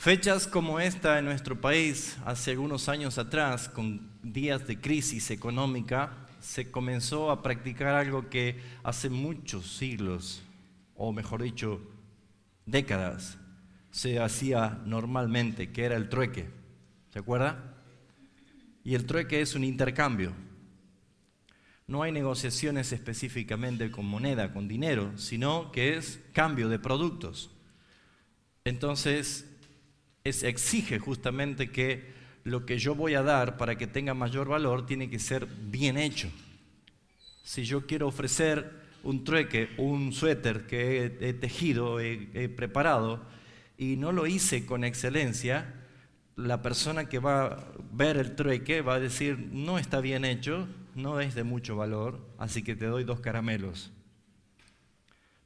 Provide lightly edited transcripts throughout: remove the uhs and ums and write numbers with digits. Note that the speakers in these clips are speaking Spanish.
Fechas como esta en nuestro país, hace algunos años atrás, con días de crisis económica, se comenzó a practicar algo que hace muchos siglos, o mejor dicho, décadas, se hacía normalmente, que era el trueque. ¿Se acuerda? Y el trueque es un intercambio. No hay negociaciones específicamente con moneda, con dinero, sino que es cambio de productos. Entonces, exige justamente que lo que yo voy a dar para que tenga mayor valor tiene que ser bien hecho. Si yo quiero ofrecer un trueque, un suéter que he tejido, he preparado, y no lo hice con excelencia, la persona que va a ver el trueque va a decir, no está bien hecho, no es de mucho valor, así que te doy 2 caramelos.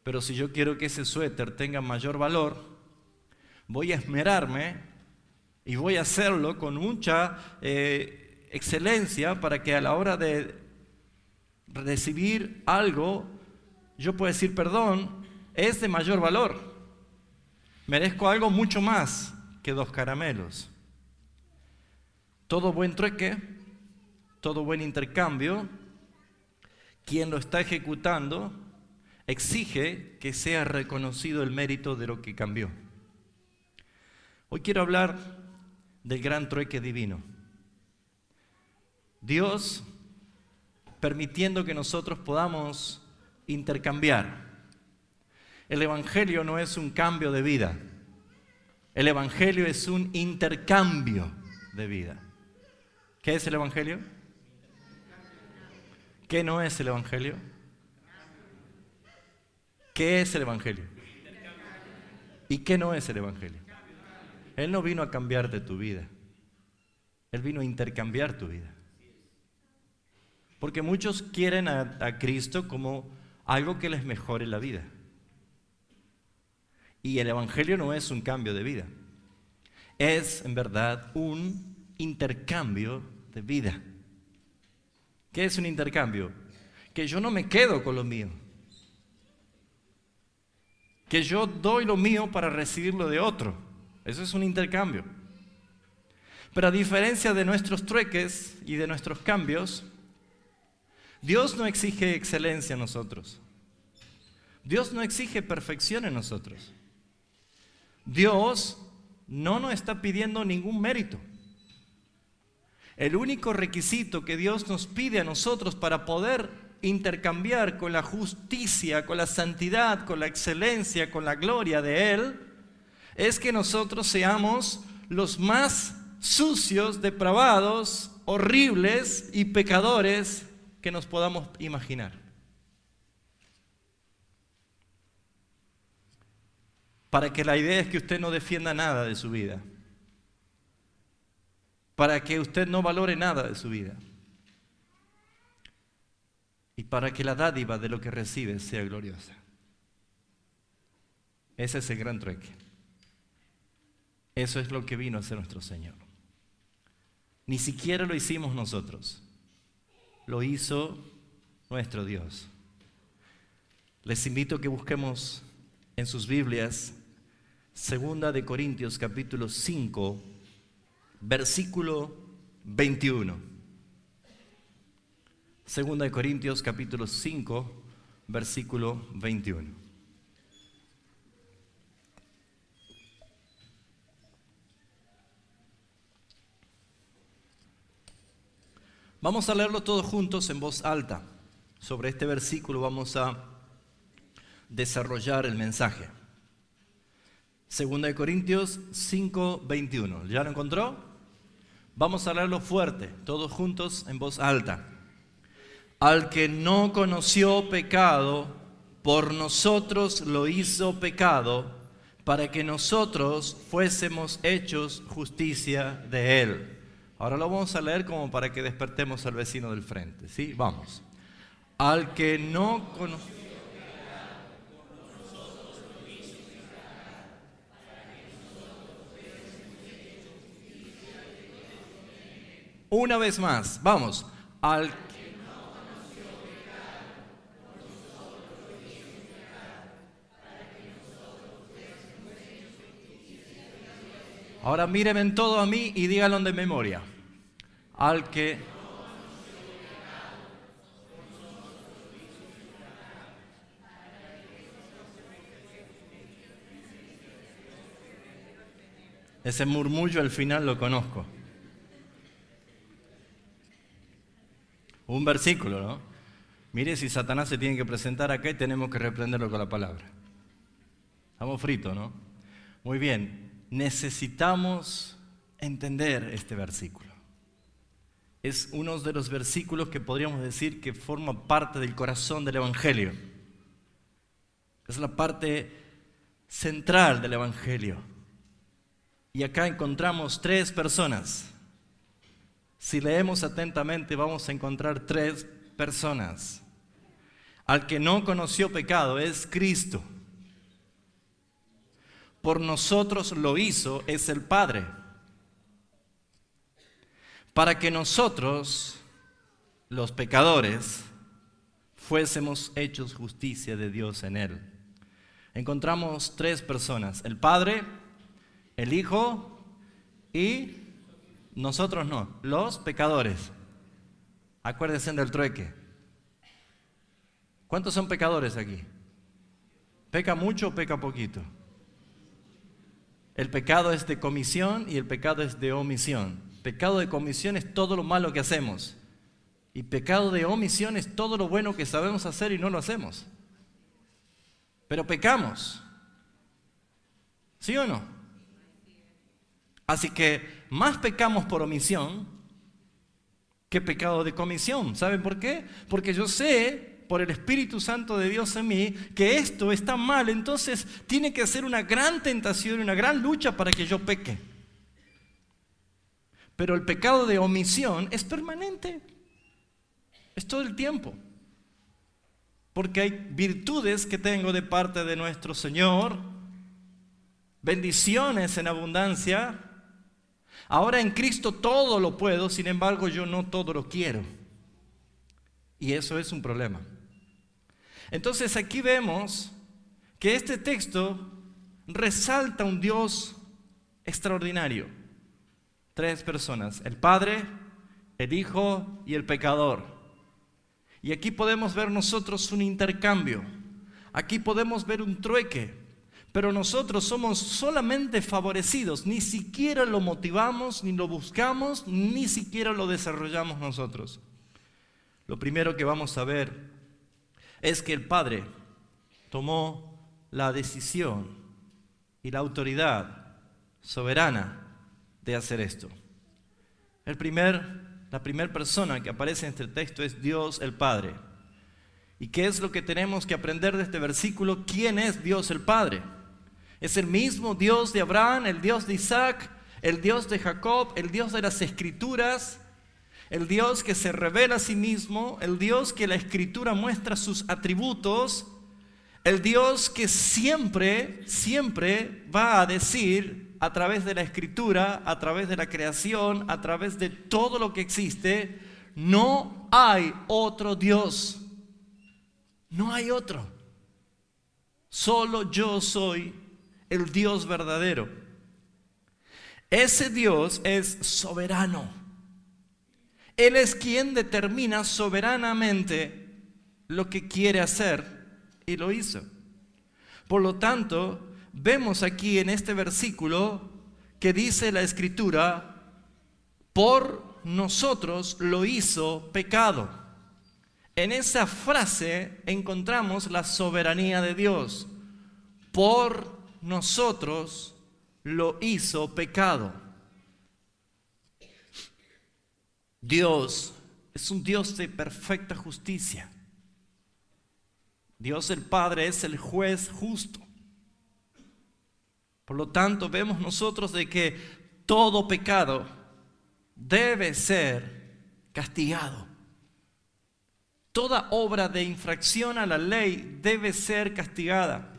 Pero si yo quiero que ese suéter tenga mayor valor, voy a esmerarme y voy a hacerlo con mucha excelencia para que a la hora de recibir algo, yo pueda decir, perdón, es de mayor valor. Merezco algo mucho más que 2 caramelos. Todo buen trueque, todo buen intercambio, quien lo está ejecutando exige que sea reconocido el mérito de lo que cambió. Hoy quiero hablar del gran trueque divino. Dios permitiendo que nosotros podamos intercambiar. El Evangelio no es un cambio de vida. El Evangelio es un intercambio de vida. ¿Qué es el Evangelio? ¿Qué no es el Evangelio? ¿Qué es el Evangelio? ¿Y qué no es el Evangelio? Él no vino a cambiarte tu vida. Él vino a intercambiar tu vida. Porque muchos quieren a Cristo como algo que les mejore la vida. Y el Evangelio no es un cambio de vida. Es, en verdad, un intercambio de vida. ¿Qué es un intercambio? Que yo no me quedo con lo mío. Que yo doy lo mío para recibir lo de otro. Eso es un intercambio. Pero a diferencia de nuestros trueques y de nuestros cambios, Dios no exige excelencia en nosotros. Dios no exige perfección en nosotros. Dios no nos está pidiendo ningún mérito. El único requisito que Dios nos pide a nosotros para poder intercambiar con la justicia, con la santidad, con la excelencia, con la gloria de Él, es que nosotros seamos los más sucios, depravados, horribles y pecadores que nos podamos imaginar. Para que la idea es que usted no defienda nada de su vida. Para que usted no valore nada de su vida. Y para que la dádiva de lo que recibe sea gloriosa. Ese es el gran trueque. Eso es lo que vino a hacer nuestro Señor. Ni siquiera lo hicimos nosotros. Lo hizo nuestro Dios. Les invito a que busquemos en sus Biblias 2 de Corintios capítulo 5, versículo 21. 2 de Corintios capítulo 5, versículo 21. Vamos a leerlo todos juntos en voz alta. Sobre este versículo vamos a desarrollar el mensaje. 2 de Corintios 5, 21. ¿Ya lo encontró? Vamos a leerlo fuerte, todos juntos en voz alta. Al que no conoció pecado, por nosotros lo hizo pecado, para que nosotros fuésemos hechos justicia de Él. Ahora lo vamos a leer como para que despertemos al vecino del frente, ¿sí? Vamos. Al que no conoció. Una vez más, vamos. Al que no conoció pecado, por nosotros lo hizo pecado, para que nosotros fuésemos hechos justicia de Dios Ahora mírenme todo a mí y díganlo de memoria. Al que... Ese murmullo al final lo conozco. Un versículo, ¿no? Mire si Satanás se tiene que presentar acá y tenemos que reprenderlo con la palabra. Estamos fritos, ¿no? Muy bien. Necesitamos entender este versículo. Es uno de los versículos que podríamos decir que forma parte del corazón del Evangelio. Es la parte central del Evangelio. Y acá encontramos 3 personas. Si leemos atentamente vamos a encontrar 3 personas. Al que no conoció pecado es Cristo. Por nosotros lo hizo es el Padre. Para que nosotros, los pecadores, fuésemos hechos justicia de Dios en Él. Encontramos 3 personas. El Padre, el Hijo y nosotros no, los pecadores. Acuérdense del trueque. ¿Cuántos son pecadores aquí? ¿Peca mucho o peca poquito? El pecado es de comisión y el pecado es de omisión. Pecado de comisión es todo lo malo que hacemos. Y pecado de omisión es todo lo bueno que sabemos hacer y no lo hacemos. Pero pecamos. ¿Sí o no? Así que más pecamos por omisión que pecado de comisión. ¿Saben por qué? Porque yo sé, por el Espíritu Santo de Dios en mí, que esto está mal. Entonces tiene que ser una gran tentación, una gran lucha para que yo peque. Pero el pecado de omisión es permanente. Es todo el tiempo. Porque hay virtudes que tengo de parte de nuestro Señor, bendiciones en abundancia. Ahora en Cristo todo lo puedo, sin embargo yo no todo lo quiero. Y eso es un problema. Entonces aquí vemos que este texto resalta un Dios extraordinario. 3 personas, el Padre, el Hijo y el pecador. Y aquí podemos ver nosotros un intercambio. Aquí podemos ver un trueque. Pero nosotros somos solamente favorecidos, ni siquiera lo motivamos, ni lo buscamos, ni siquiera lo desarrollamos nosotros. Lo primero que vamos a ver es que el Padre tomó la decisión y la autoridad soberana de hacer esto. La primera persona que aparece en este texto es Dios el Padre. ¿Y qué es lo que tenemos que aprender de este versículo? ¿Quién es Dios el Padre? Es el mismo Dios de Abraham, el Dios de Isaac, el Dios de Jacob, el Dios de las Escrituras, el Dios que se revela a sí mismo, el Dios que la Escritura muestra sus atributos, el Dios que siempre va a decir a través de la Escritura, a través de la creación, a través de todo lo que existe, no hay otro Dios, no hay otro. Solo yo soy el Dios verdadero. Ese Dios es soberano. Él es quien determina soberanamente lo que quiere hacer y lo hizo. Por lo tanto, vemos aquí en este versículo que dice la Escritura, por nosotros lo hizo pecado. En esa frase encontramos la soberanía de Dios. Por nosotros lo hizo pecado. Dios es un Dios de perfecta justicia. Dios el Padre es el juez justo. Por lo tanto, vemos nosotros de que todo pecado debe ser castigado. Toda obra de infracción a la ley debe ser castigada.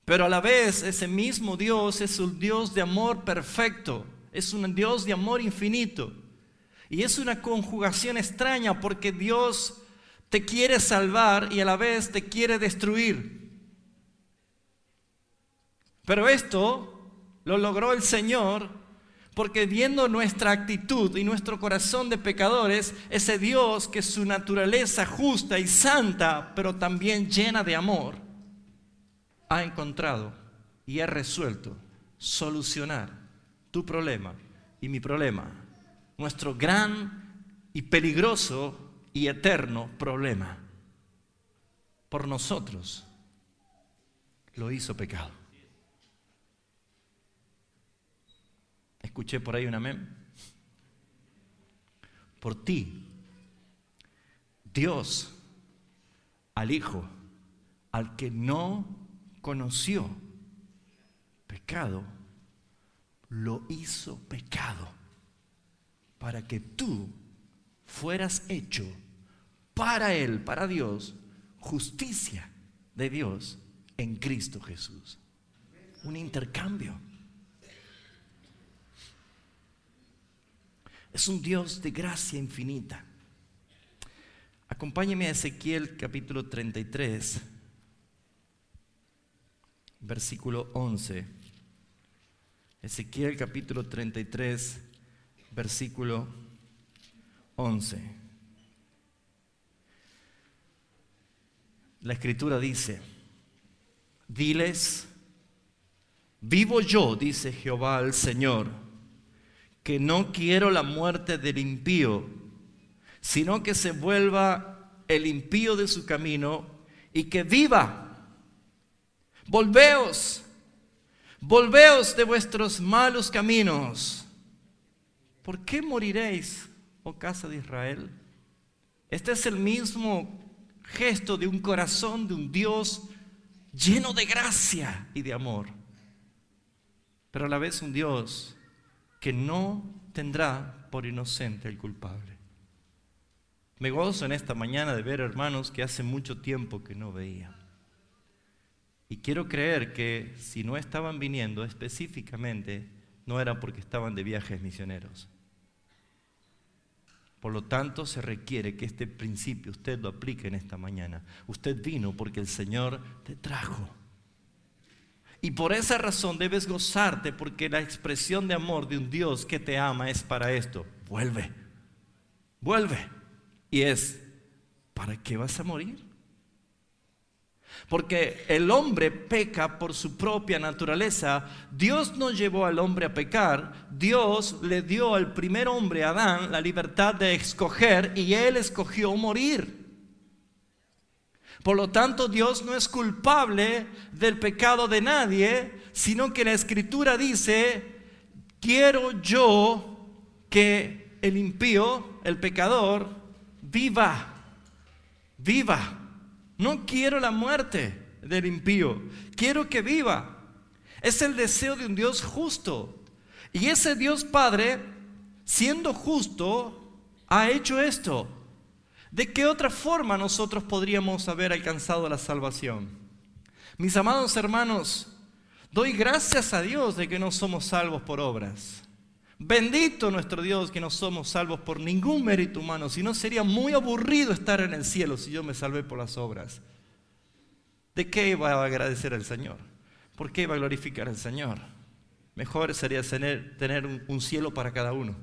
Pero a la vez ese mismo Dios es un Dios de amor perfecto, es un Dios de amor infinito. Y es una conjugación extraña porque Dios te quiere salvar y a la vez te quiere destruir. Pero esto lo logró el Señor, porque viendo nuestra actitud y nuestro corazón de pecadores, ese Dios que su naturaleza justa y santa, pero también llena de amor, ha encontrado y ha resuelto solucionar tu problema y mi problema, nuestro gran y peligroso y eterno problema. Por nosotros lo hizo pecado. Escuché por ahí un amén. Por ti, Dios, al Hijo, al que no conoció pecado, lo hizo pecado para que tú fueras hecho para Él, para Dios, justicia de Dios en Cristo Jesús. Un intercambio. Es un Dios de gracia infinita. Acompáñeme a Ezequiel capítulo 33, versículo 11. Ezequiel capítulo 33, versículo 11. La Escritura dice: diles, vivo yo, dice Jehová el Señor, que no quiero la muerte del impío, sino que se vuelva el impío de su camino y que viva. Volveos de vuestros malos caminos. ¿Por qué moriréis, oh casa de Israel? Este es el mismo gesto de un corazón de un Dios lleno de gracia y de amor, pero a la vez un Dios que no tendrá por inocente al culpable. Me gozo en esta mañana de ver hermanos que hace mucho tiempo que no veía. Y quiero creer que si no estaban viniendo específicamente, no era porque estaban de viajes misioneros. Por lo tanto, se requiere que este principio usted lo aplique en esta mañana. Usted vino porque el Señor te trajo. Y por esa razón debes gozarte, porque la expresión de amor de un Dios que te ama es para esto. Vuelve. Y es, ¿para qué vas a morir? Porque el hombre peca por su propia naturaleza. Dios no llevó al hombre a pecar. Dios le dio al primer hombre, Adán, la libertad de escoger, y él escogió morir. Por lo tanto, Dios no es culpable del pecado de nadie, sino que la Escritura dice: quiero yo que el impío, el pecador, viva. No quiero la muerte del impío, quiero que viva. Es el deseo de un Dios justo. Y ese Dios Padre, siendo justo, ha hecho esto. ¿De qué otra forma nosotros podríamos haber alcanzado la salvación? Mis amados hermanos, doy gracias a Dios de que no somos salvos por obras. Bendito nuestro Dios que no somos salvos por ningún mérito humano, si no sería muy aburrido estar en el cielo si yo me salvé por las obras. ¿De qué iba a agradecer al Señor? ¿Por qué iba a glorificar al Señor? Mejor sería tener un cielo para cada uno.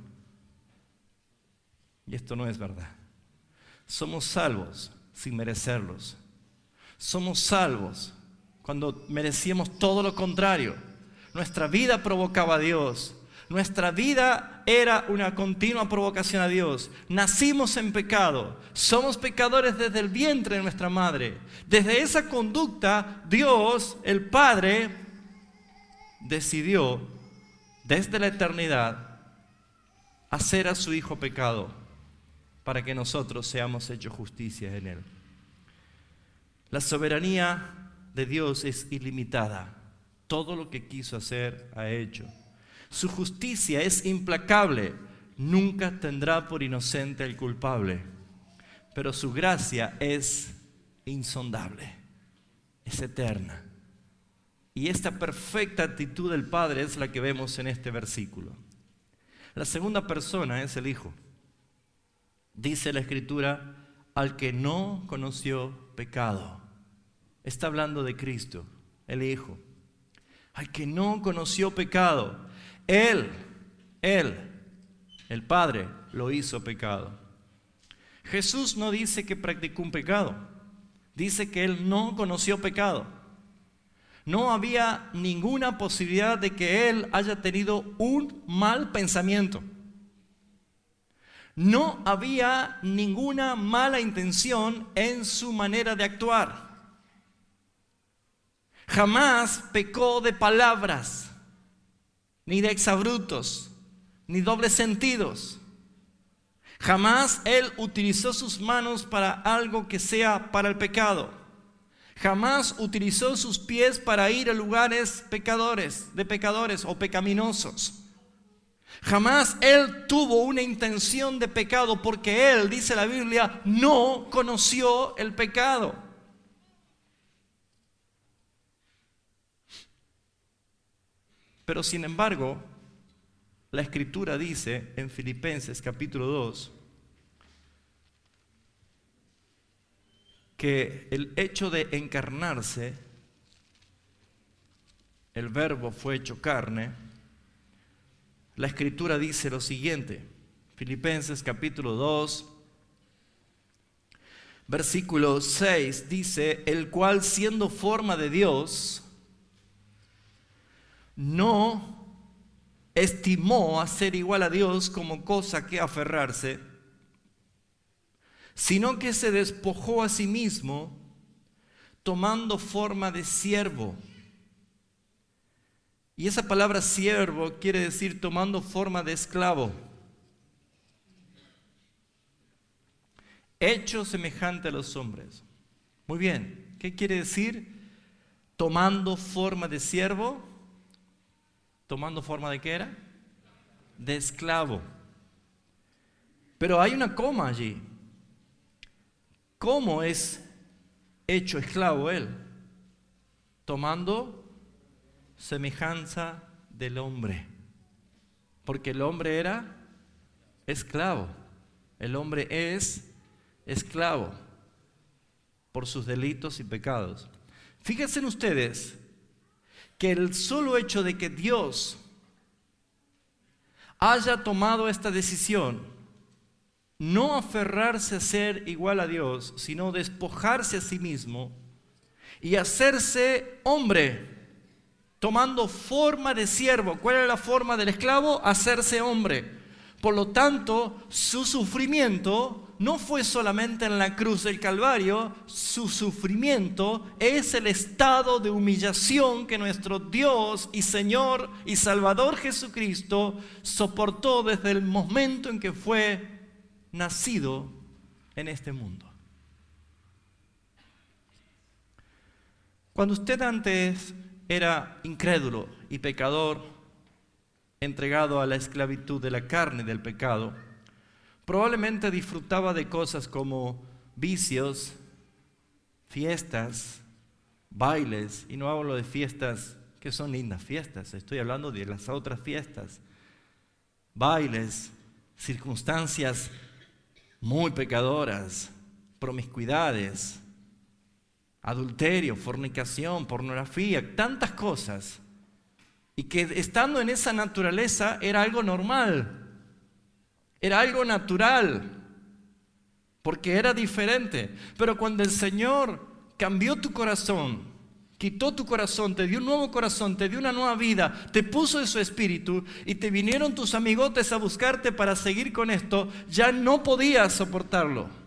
Y esto no es verdad. Somos salvos sin merecerlos. Somos salvos cuando merecíamos todo lo contrario. Nuestra vida provocaba a Dios. Nuestra vida era una continua provocación a Dios. Nacimos en pecado. Somos pecadores desde el vientre de nuestra madre. Desde esa conducta, Dios, el Padre, decidió desde la eternidad hacer a su Hijo pecado para que nosotros seamos hechos justicia en Él. La soberanía de Dios es ilimitada. Todo lo que quiso hacer, ha hecho. Su justicia es implacable. Nunca tendrá por inocente al culpable. Pero su gracia es insondable. Es eterna. Y esta perfecta actitud del Padre es la que vemos en este versículo. La segunda persona es el Hijo. Dice la Escritura: al que no conoció pecado. Está hablando de Cristo, el Hijo. al que no conoció pecado. Él, el Padre, lo hizo pecado. Jesús no dice que practicó un pecado, dice que Él no conoció pecado. No había ninguna posibilidad de que Él haya tenido un mal pensamiento. No había ninguna mala intención en su manera de actuar. Jamás pecó de palabras, ni de exabruptos, ni dobles sentidos. Jamás Él utilizó sus manos para algo que sea para el pecado. Jamás utilizó sus pies para ir a lugares de pecadores o pecaminosos. Jamás Él tuvo una intención de pecado, porque Él, dice la Biblia, no conoció el pecado. Pero sin embargo, la Escritura dice en Filipenses capítulo 2 que el hecho de encarnarse, el Verbo fue hecho carne. La Escritura dice lo siguiente, Filipenses capítulo 2, versículo 6, dice: el cual, siendo forma de Dios, no estimó a ser igual a Dios como cosa que aferrarse, sino que se despojó a sí mismo, tomando forma de siervo. Y esa palabra siervo quiere decir tomando forma de esclavo. Hecho semejante a los hombres. Muy bien, ¿qué quiere decir? Tomando forma de siervo. ¿Tomando forma de qué era? De esclavo. Pero hay una coma allí. ¿Cómo es hecho esclavo Él? Tomando semejanza del hombre. Porque el hombre era esclavo. El hombre es esclavo por sus delitos y pecados. Fíjense ustedes que el solo hecho de que Dios haya tomado esta decisión, no aferrarse a ser igual a Dios, sino despojarse a sí mismo y hacerse hombre, tomando forma de siervo. ¿Cuál era la forma del esclavo? Hacerse hombre. Por lo tanto, su sufrimiento no fue solamente en la cruz del Calvario, su sufrimiento es el estado de humillación que nuestro Dios y Señor y Salvador Jesucristo soportó desde el momento en que fue nacido en este mundo. Cuando usted antes era incrédulo y pecador, entregado a la esclavitud de la carne y del pecado, probablemente disfrutaba de cosas como vicios, fiestas, bailes, y no hablo de fiestas que son lindas fiestas, estoy hablando de las otras fiestas, bailes, circunstancias muy pecadoras, promiscuidades, adulterio, fornicación, pornografía, tantas cosas, y que estando en esa naturaleza era algo normal, era algo natural, porque era diferente. Pero cuando el Señor cambió tu corazón, quitó tu corazón, te dio un nuevo corazón, te dio una nueva vida, te puso de su espíritu y te vinieron tus amigotes a buscarte para seguir con esto, ya no podías soportarlo.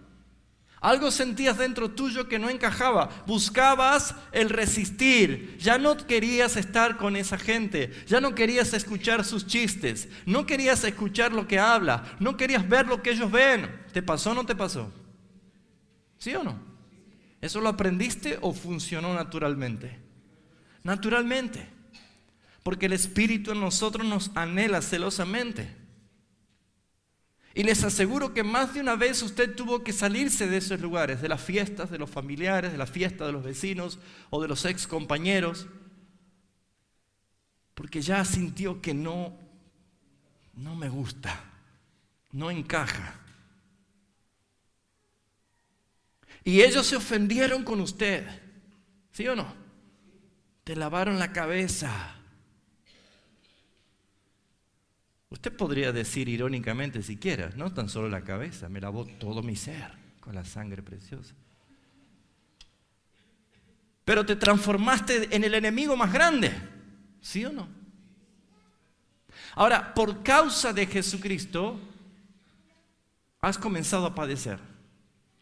Algo sentías dentro tuyo que no encajaba, buscabas el resistir, ya no querías estar con esa gente, ya no querías escuchar sus chistes, no querías escuchar lo que habla, no querías ver lo que ellos ven. ¿Te pasó o no te pasó? ¿Sí o no? ¿Eso lo aprendiste o funcionó naturalmente? Naturalmente, porque el Espíritu en nosotros nos anhela celosamente. Y les aseguro que más de una vez usted tuvo que salirse de esos lugares, de las fiestas de los familiares, de la fiesta de los vecinos o de los ex compañeros, porque ya sintió que no me gusta, no encaja. Y ellos se ofendieron con usted, ¿sí o no? Te lavaron la cabeza, Usted podría decir irónicamente si quiera, no tan solo la cabeza, me lavó todo mi ser con la sangre preciosa. Pero te transformaste en el enemigo más grande, ¿sí o no? Ahora, por causa de Jesucristo, has comenzado a padecer,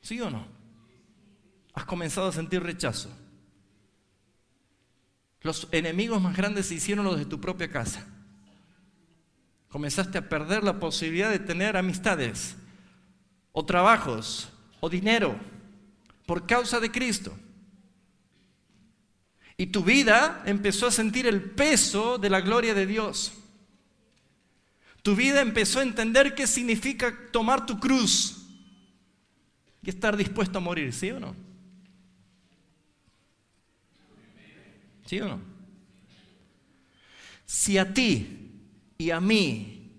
¿sí o no? Has comenzado a sentir rechazo. Los enemigos más grandes se hicieron los de tu propia casa. Comenzaste a perder la posibilidad de tener amistades, o trabajos, o dinero, por causa de Cristo. Y tu vida empezó a sentir el peso de la gloria de Dios. Tu vida empezó a entender qué significa tomar tu cruz y estar dispuesto a morir, ¿sí o no? ¿Sí o no? Si a ti y a mí,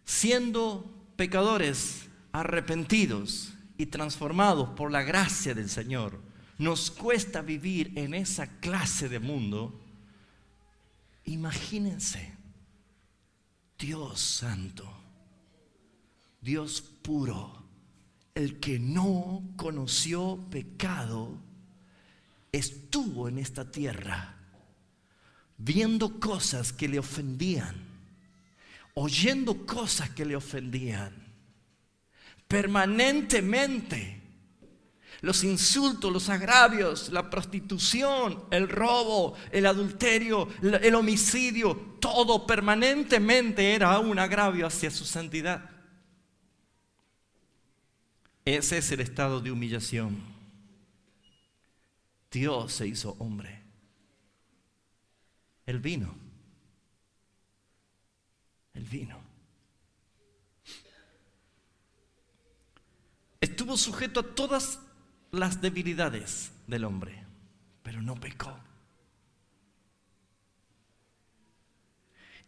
siendo pecadores arrepentidos y transformados por la gracia del Señor, nos cuesta vivir en esa clase de mundo, imagínense, Dios santo, Dios puro, el que no conoció pecado, estuvo en esta tierra viendo cosas que le ofendían, oyendo cosas que le ofendían, permanentemente. Los insultos, los agravios, la prostitución, el robo, el adulterio, el homicidio, todo permanentemente era un agravio hacia su santidad. Ese es el estado de humillación. Dios se hizo hombre. Él vino. Él vino. Estuvo sujeto a todas las debilidades del hombre, pero no pecó.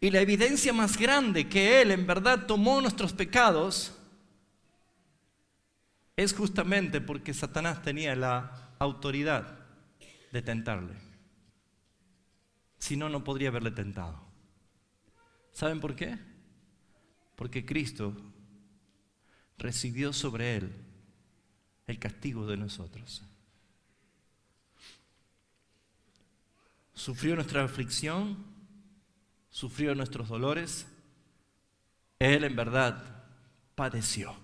Y la evidencia más grande que Él en verdad tomó nuestros pecados es justamente porque Satanás tenía la autoridad de tentarle. Si no, no podría haberle tentado. ¿Saben por qué? Porque Cristo recibió sobre Él el castigo de nosotros. Sufrió nuestra aflicción, sufrió nuestros dolores. Él en verdad padeció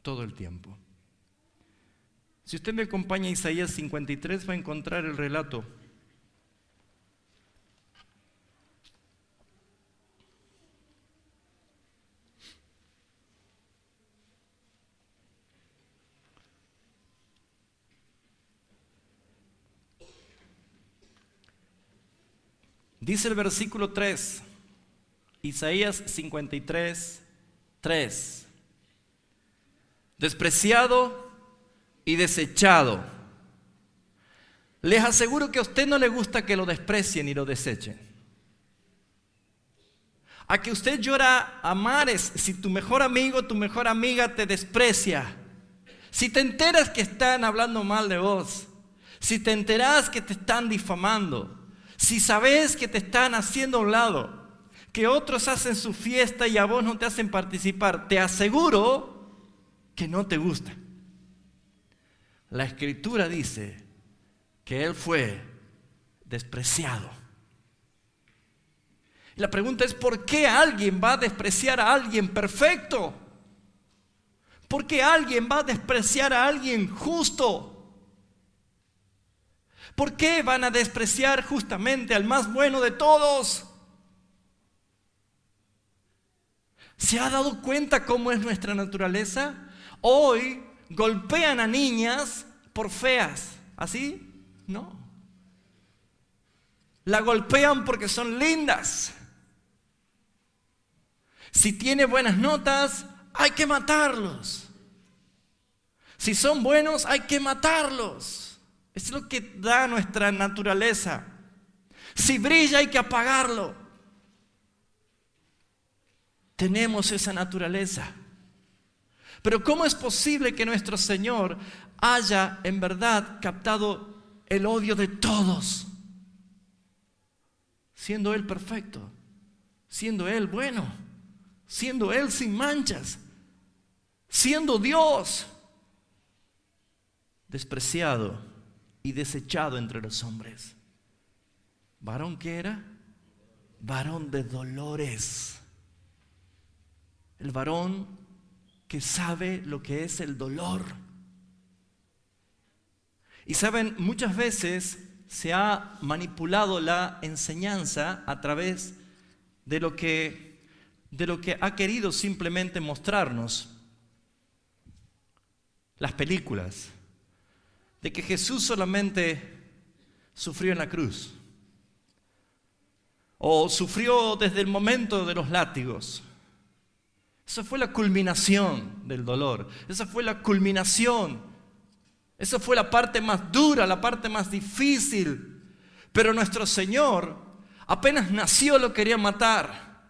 todo el tiempo. Si usted me acompaña a Isaías 53, va a encontrar el relato. Dice el versículo 3, Isaías 53, 3. Despreciado y desechado. Les aseguro que a usted no le gusta que lo desprecien y lo desechen. A que usted llora a mares si tu mejor amigo, tu mejor amiga te desprecia. Si te enteras que están hablando mal de vos. Si te enteras que te están difamando. Si sabes que te están haciendo a un lado, que otros hacen su fiesta y a vos no te hacen participar, te aseguro que no te gusta. La Escritura dice que Él fue despreciado. Y la pregunta es, ¿por qué alguien va a despreciar a alguien perfecto? ¿Por qué alguien va a despreciar a alguien justo? ¿Por qué van a despreciar justamente al más bueno de todos? ¿Se ha dado cuenta cómo es nuestra naturaleza? Hoy golpean a niñas por feas. ¿Así? No. La golpean porque son lindas. Si tiene buenas notas, hay que matarlos. Si son buenos, hay que matarlos. Es lo que da nuestra naturaleza. Si brilla, hay que apagarlo. Tenemos esa naturaleza. Pero ¿cómo es posible que nuestro Señor haya en verdad captado el odio de todos? Siendo Él perfecto, siendo Él bueno, siendo Él sin manchas, siendo Dios, despreciado y desechado entre los hombres. ¿Varón qué era? Varón de dolores. El varón que sabe lo que es el dolor. Y saben, muchas veces se ha manipulado la enseñanza a través de lo que ha querido simplemente mostrarnos las películas, de que Jesús solamente sufrió en la cruz, o sufrió desde el momento de los látigos. Esa fue la culminación del dolor, esa fue la culminación, esa fue la parte más dura, la parte más difícil. Pero nuestro Señor apenas nació lo querían matar.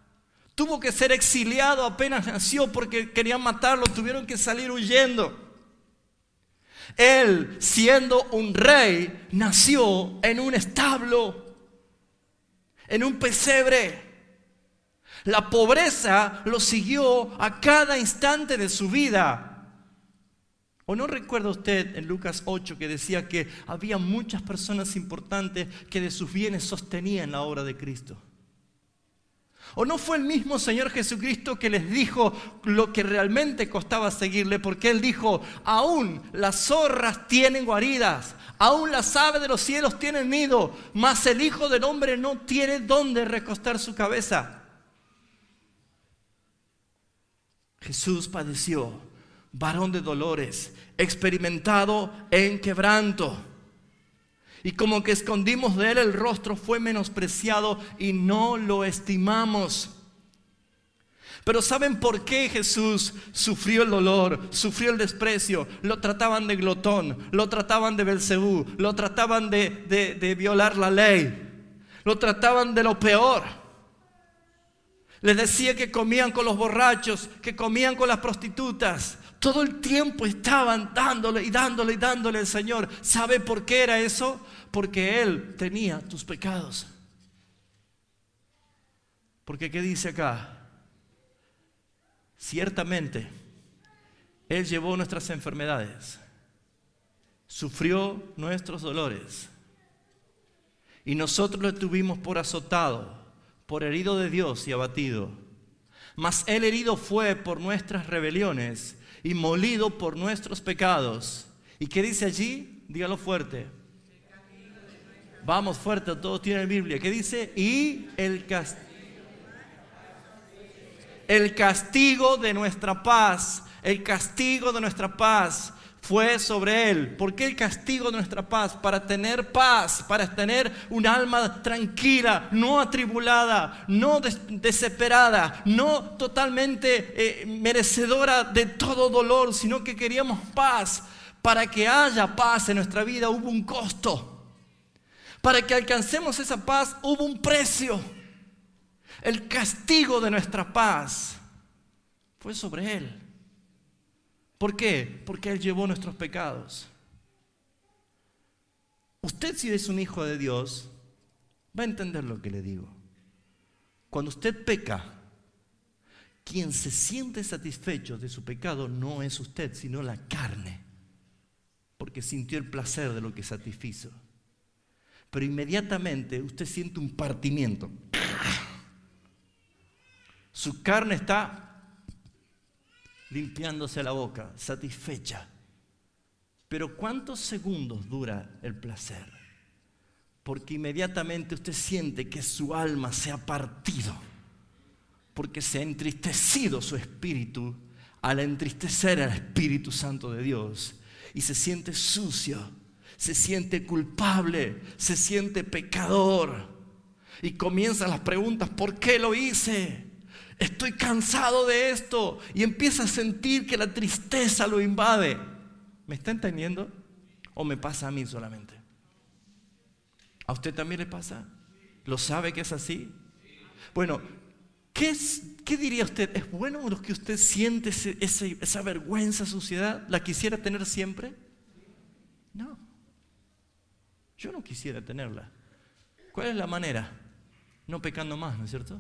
Tuvo que ser exiliado apenas nació porque querían matarlo, tuvieron que salir huyendo. Él, siendo un rey, nació en un establo, en un pesebre. La pobreza lo siguió a cada instante de su vida. ¿O no recuerda usted en Lucas 8 que decía que había muchas personas importantes que de sus bienes sostenían la obra de Cristo? ¿O no fue el mismo Señor Jesucristo que les dijo lo que realmente costaba seguirle? Porque Él dijo, aún las zorras tienen guaridas, aún las aves de los cielos tienen nido, mas el Hijo del Hombre no tiene dónde recostar su cabeza. Jesús padeció, varón de dolores, experimentado en quebranto. Y como que escondimos de Él el rostro, fue menospreciado y no lo estimamos. Pero ¿saben por qué Jesús sufrió el dolor, sufrió el desprecio? Lo trataban de glotón, lo trataban de Belcebú, lo trataban de violar la ley, lo trataban de lo peor. Les decía que comían con los borrachos, que comían con las prostitutas. Todo el tiempo estaban dándole y dándole y dándole al Señor. ¿Sabe por qué era eso? Porque Él tenía tus pecados. Porque ¿qué dice acá? Ciertamente, Él llevó nuestras enfermedades, sufrió nuestros dolores, y nosotros lo tuvimos por azotado, por herido de Dios y abatido. Mas Él herido fue por nuestras rebeliones y molido por nuestros pecados. ¿Y qué dice allí? Dígalo fuerte. Vamos fuerte, todos tienen Biblia. ¿Qué dice? Y el castigo de nuestra paz, el castigo de nuestra paz fue sobre Él. ¿Por qué el castigo de nuestra paz? Para tener paz, para tener un alma tranquila, no atribulada, no desesperada, no totalmente merecedora de todo dolor, sino que queríamos paz. Para que haya paz en nuestra vida hubo un costo. Para que alcancemos esa paz hubo un precio. El castigo de nuestra paz fue sobre Él. ¿Por qué? Porque Él llevó nuestros pecados. Usted, si es un hijo de Dios, va a entender lo que le digo. Cuando usted peca, quien se siente satisfecho de su pecado no es usted, sino la carne, porque sintió el placer de lo que satisfizo. Pero inmediatamente usted siente un partimiento. Su carne está limpiándose la boca, satisfecha. Pero ¿cuántos segundos dura el placer? Porque inmediatamente usted siente que su alma se ha partido, porque se ha entristecido su espíritu al entristecer al Espíritu Santo de Dios, y se siente sucio, se siente culpable, se siente pecador, y comienzan las preguntas: ¿por qué lo hice? Estoy cansado de esto. Y empieza a sentir que la tristeza lo invade. ¿Me está entendiendo? ¿O me pasa a mí solamente? ¿A usted también le pasa? ¿Lo sabe que es así? Bueno, ¿qué diría usted? ¿Es bueno lo que usted siente esa vergüenza, suciedad? ¿La quisiera tener siempre? No. Yo no quisiera tenerla. ¿Cuál es la manera? No pecando más, ¿no es cierto?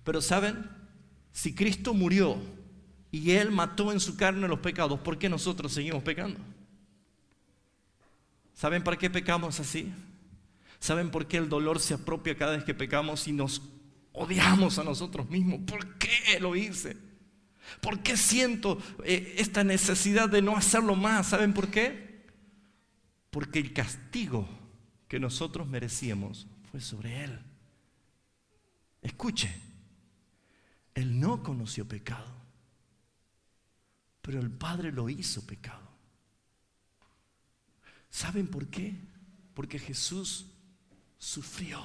Pero ¿saben? Si Cristo murió y Él mató en su carne los pecados, ¿por qué nosotros seguimos pecando? ¿Saben para qué pecamos así? ¿Saben por qué el dolor se apropia cada vez que pecamos y nos odiamos a nosotros mismos? ¿Por qué lo hice? ¿Por qué siento esta necesidad de no hacerlo más? ¿Saben por qué? Porque el castigo que nosotros merecíamos fue sobre Él. Escuche, Él no conoció pecado, pero el Padre lo hizo pecado. ¿Saben por qué? Porque Jesús sufrió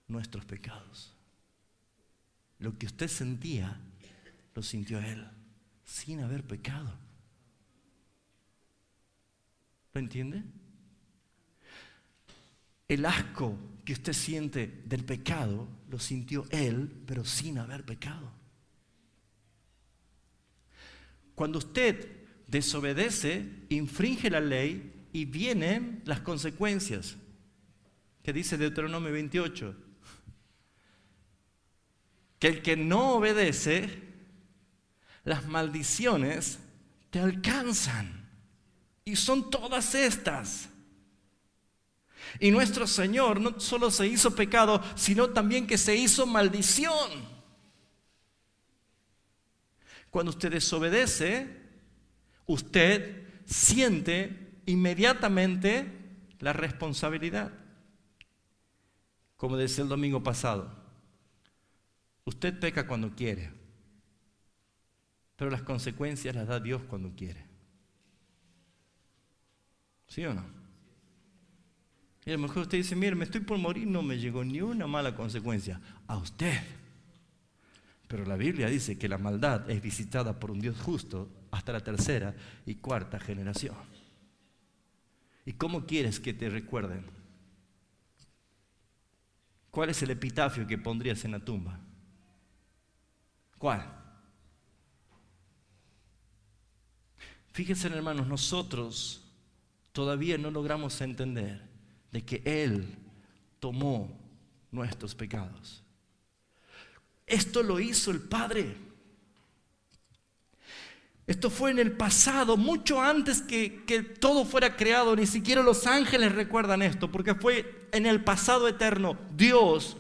nuestros pecados. Lo que usted sentía, lo sintió Él, sin haber pecado. ¿Lo entiende? El asco que usted siente del pecado, lo sintió Él, pero sin haber pecado. Cuando usted desobedece, infringe la ley y vienen las consecuencias. ¿Qué dice Deuteronomio 28? Que el que no obedece, las maldiciones te alcanzan. Y son todas estas. Y nuestro Señor no solo se hizo pecado, sino también que se hizo maldición. Cuando usted desobedece, usted siente inmediatamente la responsabilidad. Como decía el domingo pasado, usted peca cuando quiere, pero las consecuencias las da Dios cuando quiere. ¿Sí o no? Y a lo mejor usted dice, mire, me estoy por morir, no me llegó ni una mala consecuencia. A usted. Pero la Biblia dice que la maldad es visitada por un Dios justo hasta la tercera y cuarta generación. ¿Y cómo quieres que te recuerden? ¿Cuál es el epitafio que pondrías en la tumba? ¿Cuál? Fíjense, hermanos, nosotros todavía no logramos entender de que Él tomó nuestros pecados. Esto lo hizo el Padre. Esto fue en el pasado, mucho antes que todo fuera creado. Ni siquiera los ángeles recuerdan esto, porque fue en el pasado eterno. Dios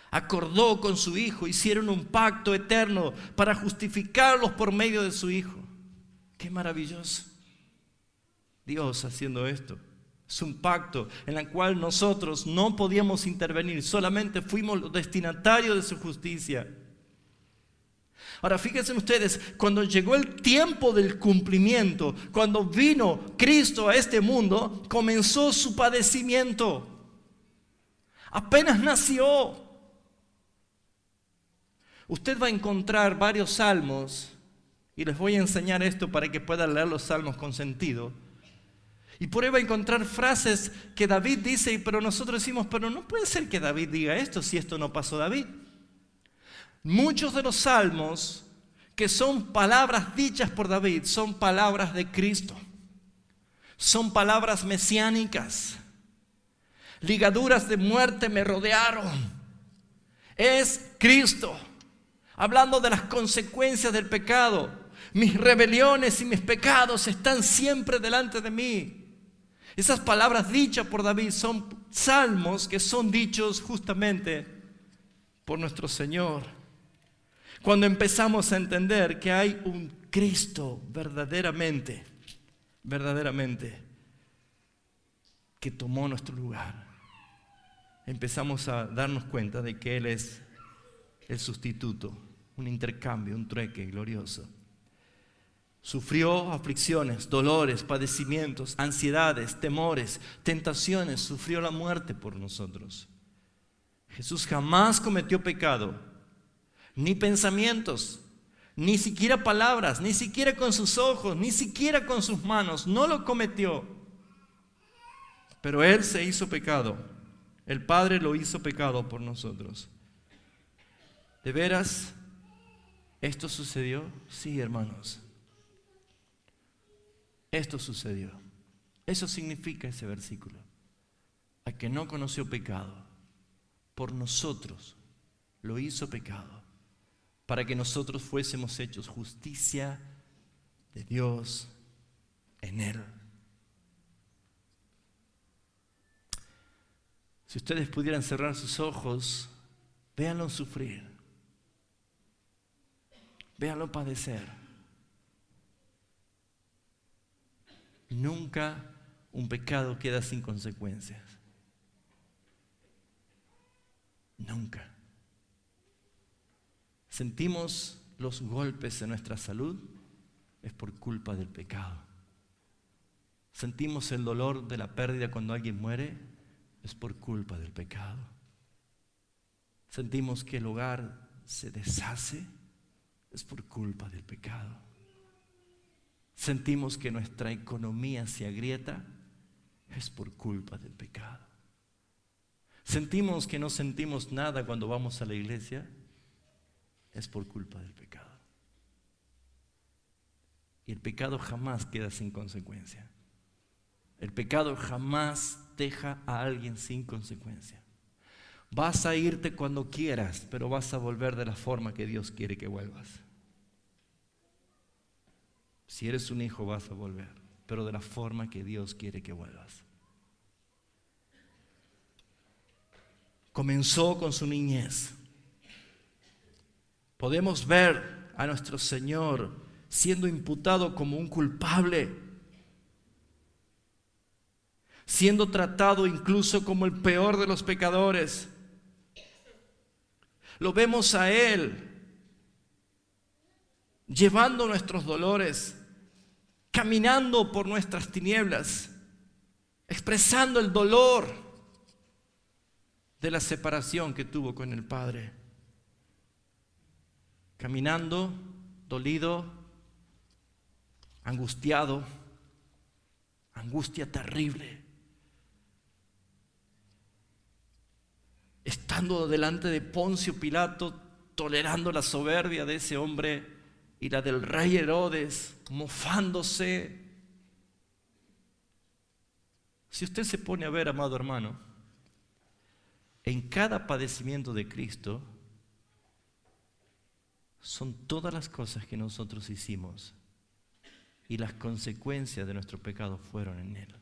acordó con su Hijo, hicieron un pacto eterno para justificarlos por medio de su Hijo. ¡Qué maravilloso! Dios haciendo esto. Es un pacto en el cual nosotros no podíamos intervenir, solamente fuimos los destinatarios de su justicia. Ahora fíjense ustedes, cuando llegó el tiempo del cumplimiento, cuando vino Cristo a este mundo, comenzó su padecimiento. Apenas nació. Usted va a encontrar varios salmos, y les voy a enseñar esto para que puedan leer los salmos con sentido. Y por ahí va a encontrar frases que David dice, pero nosotros decimos, pero no puede ser que David diga esto si esto no pasó David. Muchos de los salmos que son palabras dichas por David son palabras de Cristo. Son palabras mesiánicas. Ligaduras de muerte me rodearon. Es Cristo hablando de las consecuencias del pecado. Mis rebeliones y mis pecados están siempre delante de mí. Esas palabras dichas por David son salmos que son dichos justamente por nuestro Señor. Cuando empezamos a entender que hay un Cristo verdaderamente que tomó nuestro lugar, empezamos a darnos cuenta de que Él es el sustituto, un intercambio, un trueque glorioso. Sufrió aflicciones, dolores, padecimientos, ansiedades, temores, tentaciones, sufrió la muerte por nosotros. Jesús jamás cometió pecado, ni pensamientos, ni siquiera palabras, ni siquiera con sus ojos, ni siquiera con sus manos, no lo cometió. Pero Él se hizo pecado, el Padre lo hizo pecado por nosotros. ¿De veras esto sucedió? Sí, hermanos. Esto sucedió. Eso significa ese versículo. Al que no conoció pecado, por nosotros lo hizo pecado, para que nosotros fuésemos hechos justicia de Dios en Él. Si ustedes pudieran cerrar sus ojos, véanlo sufrir, véanlo padecer. Nunca un pecado queda sin consecuencias. Nunca. Sentimos los golpes en nuestra salud, es por culpa del pecado. Sentimos el dolor de la pérdida cuando alguien muere, es por culpa del pecado. Sentimos que el hogar se deshace, es por culpa del pecado. Sentimos que nuestra economía se agrieta, es por culpa del pecado. Sentimos que no sentimos nada cuando vamos a la iglesia, es por culpa del pecado. Y el pecado jamás queda sin consecuencia. El pecado jamás deja a alguien sin consecuencia. Vas a irte cuando quieras, pero vas a volver de la forma que Dios quiere que vuelvas. Si eres un hijo vas a volver, pero de la forma que Dios quiere que vuelvas. Comenzó con su niñez. Podemos ver a nuestro Señor siendo imputado como un culpable, siendo tratado incluso como el peor de los pecadores. Lo vemos a Él llevando nuestros dolores, caminando por nuestras tinieblas, expresando el dolor de la separación que tuvo con el Padre, caminando dolido, angustiado, angustia terrible, estando delante de Poncio Pilato, tolerando la soberbia de ese hombre y la del rey Herodes, mofándose. Si usted se pone a ver, amado hermano, en cada padecimiento de Cristo son todas las cosas que nosotros hicimos y las consecuencias de nuestro pecado fueron en Él.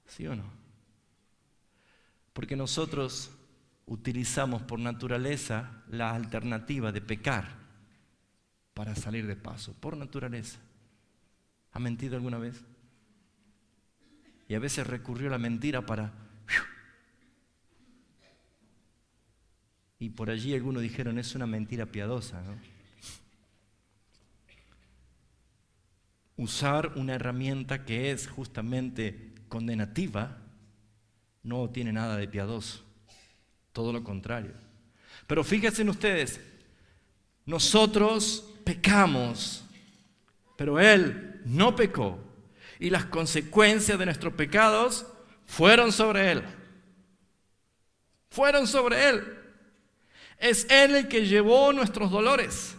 ¿Sí o no? Porque nosotros utilizamos por naturaleza la alternativa de pecar para salir de paso, por naturaleza. ¿Ha mentido alguna vez? Y a veces recurrió a la mentira para... Y por allí algunos dijeron, es una mentira piadosa, ¿no? Usar una herramienta que es justamente condenativa no tiene nada de piadoso, todo lo contrario. Pero fíjense ustedes, nosotros pecamos, pero Él no pecó y las consecuencias de nuestros pecados fueron sobre Él. Fueron sobre Él. Es Él el que llevó nuestros dolores.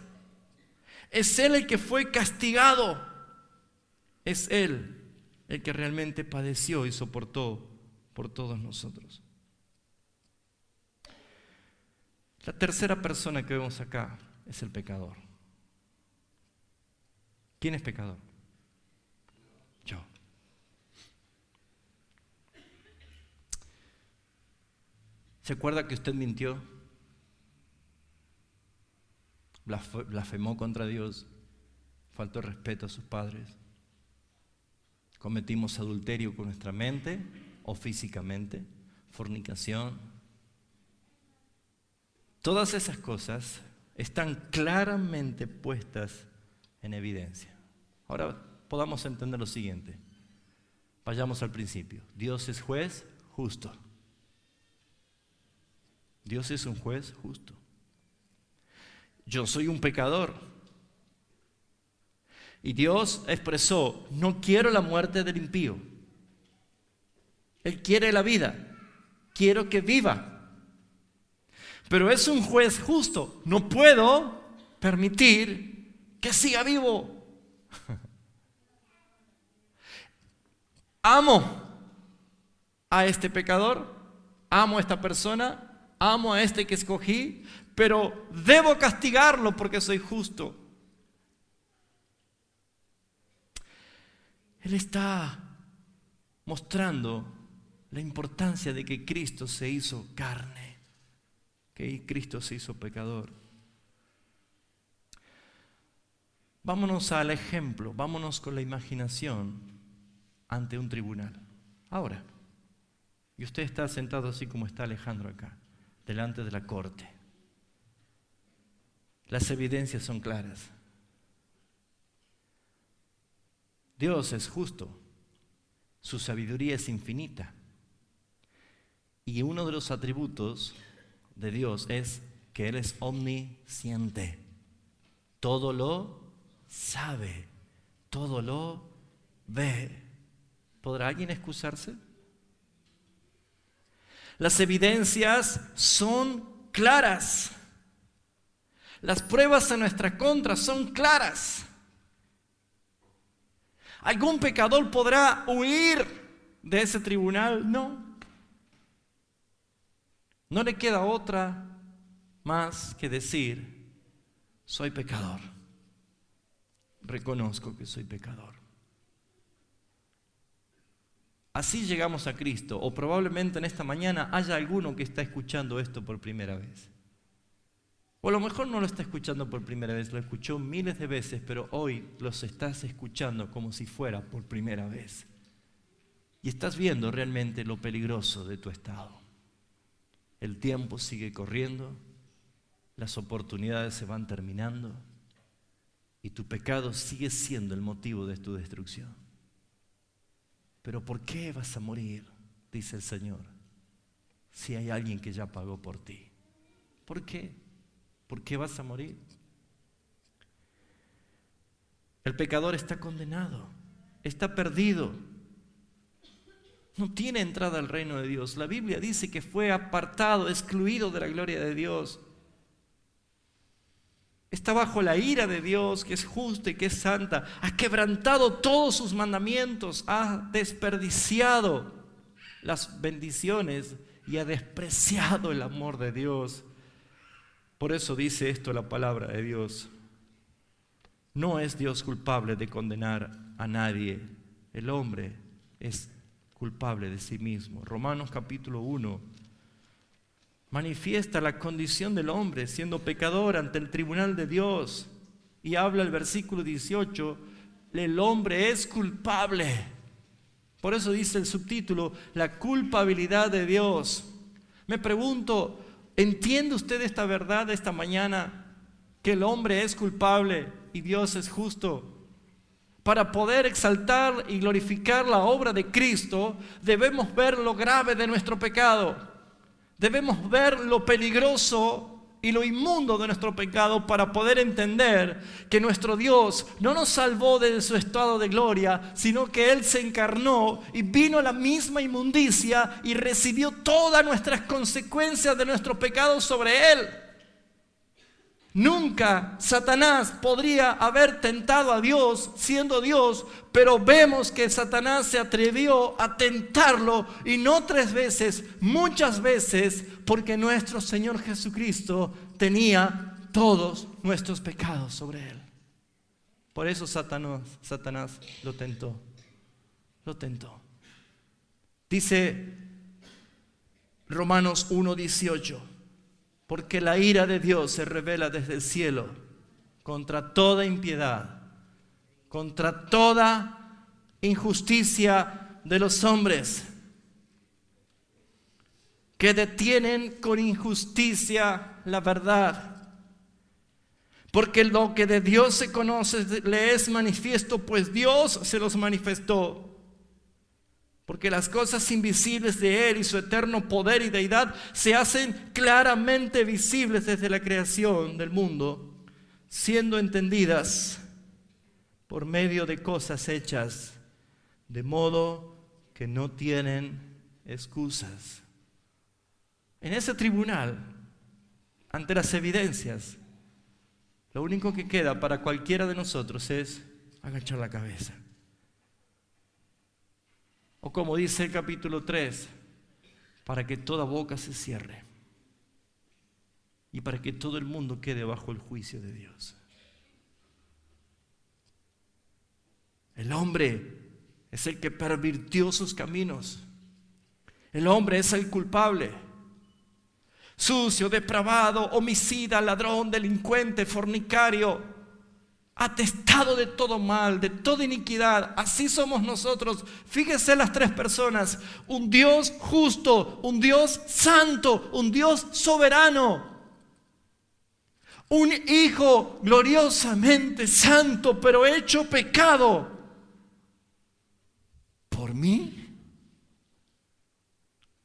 Es Él el que fue castigado. Es Él el que realmente padeció y soportó por todos nosotros. La tercera persona que vemos acá es el pecador. ¿Quién es pecador? Yo. ¿Se acuerda que usted mintió? Blasfemó contra Dios, faltó el respeto a sus padres, cometimos adulterio con nuestra mente o físicamente, fornicación. Todas esas cosas están claramente puestas en evidencia. Ahora podamos entender lo siguiente. Vayamos al principio. Dios es juez justo. Dios es un juez justo. Yo soy un pecador. Y Dios expresó, no quiero la muerte del impío. Él quiere la vida. Quiero que viva. Pero es un juez justo. No puedo permitir que siga vivo. Amo a este pecador. Amo a esta persona. amo a este que escogí, pero debo castigarlo porque soy justo. Él está mostrando la importancia de que Cristo se hizo carne, que Cristo se hizo pecador. Vámonos al ejemplo, vámonos con la imaginación ante un tribunal. Ahora, y usted está sentado así como está Alejandro acá, delante de la corte. Las evidencias son claras. Dios es justo, su sabiduría es infinita. Y uno de los atributos de Dios es que Él es omnisciente. Todo lo sabe, todo lo ve. ¿Podrá alguien excusarse? Las evidencias son claras. Las pruebas en nuestra contra son claras. ¿Algún pecador podrá huir de ese tribunal? No. No le queda otra más que decir, soy pecador. Reconozco que soy pecador. Así llegamos a Cristo, o probablemente en esta mañana haya alguno que está escuchando esto por primera vez. O a lo mejor no lo está escuchando por primera vez, lo escuchó miles de veces, pero hoy los estás escuchando como si fuera por primera vez. Y estás viendo realmente lo peligroso de tu estado. El tiempo sigue corriendo, las oportunidades se van terminando y tu pecado sigue siendo el motivo de tu destrucción. Pero ¿por qué vas a morir? Dice el Señor, si hay alguien que ya pagó por ti. ¿Por qué? ¿Por qué vas a morir? El pecador está condenado, está perdido. No tiene entrada al reino de Dios. La Biblia dice que fue apartado, excluido de la gloria de Dios. Está bajo la ira de Dios, que es justa y que es santa. Ha quebrantado todos sus mandamientos, ha desperdiciado las bendiciones y ha despreciado el amor de Dios. Por eso dice esto la palabra de Dios. No es Dios culpable de condenar a nadie. El hombre es culpable de sí mismo. Romanos capítulo 1 manifiesta la condición del hombre siendo pecador ante el tribunal de Dios. Y habla el versículo 18, el hombre es culpable. Por eso dice el subtítulo, la culpabilidad de Dios. Me pregunto, ¿entiende usted esta verdad esta mañana? Que el hombre es culpable y Dios es justo. Para poder exaltar y glorificar la obra de Cristo, debemos ver lo grave de nuestro pecado. Debemos ver lo peligroso y lo inmundo de nuestro pecado para poder entender que nuestro Dios no nos salvó de su estado de gloria, sino que Él se encarnó y vino a la misma inmundicia y recibió todas nuestras consecuencias de nuestro pecado sobre Él. Nunca Satanás podría haber tentado a Dios siendo Dios, pero vemos que Satanás se atrevió a tentarlo y no 3 veces, muchas veces, porque nuestro Señor Jesucristo tenía todos nuestros pecados sobre Él. Por eso Satanás lo tentó. Dice Romanos 1:18. Porque la ira de Dios se revela desde el cielo contra toda impiedad, contra toda injusticia de los hombres que detienen con injusticia la verdad. Porque lo que de Dios se conoce le es manifiesto, pues Dios se los manifestó. Porque las cosas invisibles de Él y su eterno poder y deidad se hacen claramente visibles desde la creación del mundo, siendo entendidas por medio de cosas hechas, de modo que no tienen excusas. En ese tribunal, ante las evidencias, lo único que queda para cualquiera de nosotros es agachar la cabeza. O como dice el capítulo 3, para que toda boca se cierre. y para que todo el mundo quede bajo el juicio de Dios. El hombre es el que pervirtió sus caminos. El hombre es el culpable. Sucio, depravado, homicida, ladrón, delincuente, fornicario, atestado de todo mal, de toda iniquidad. Así somos nosotros. Fíjese las tres personas: un Dios justo, un Dios santo, un Dios soberano. Un hijo gloriosamente santo, pero hecho pecado. ¿Por mí?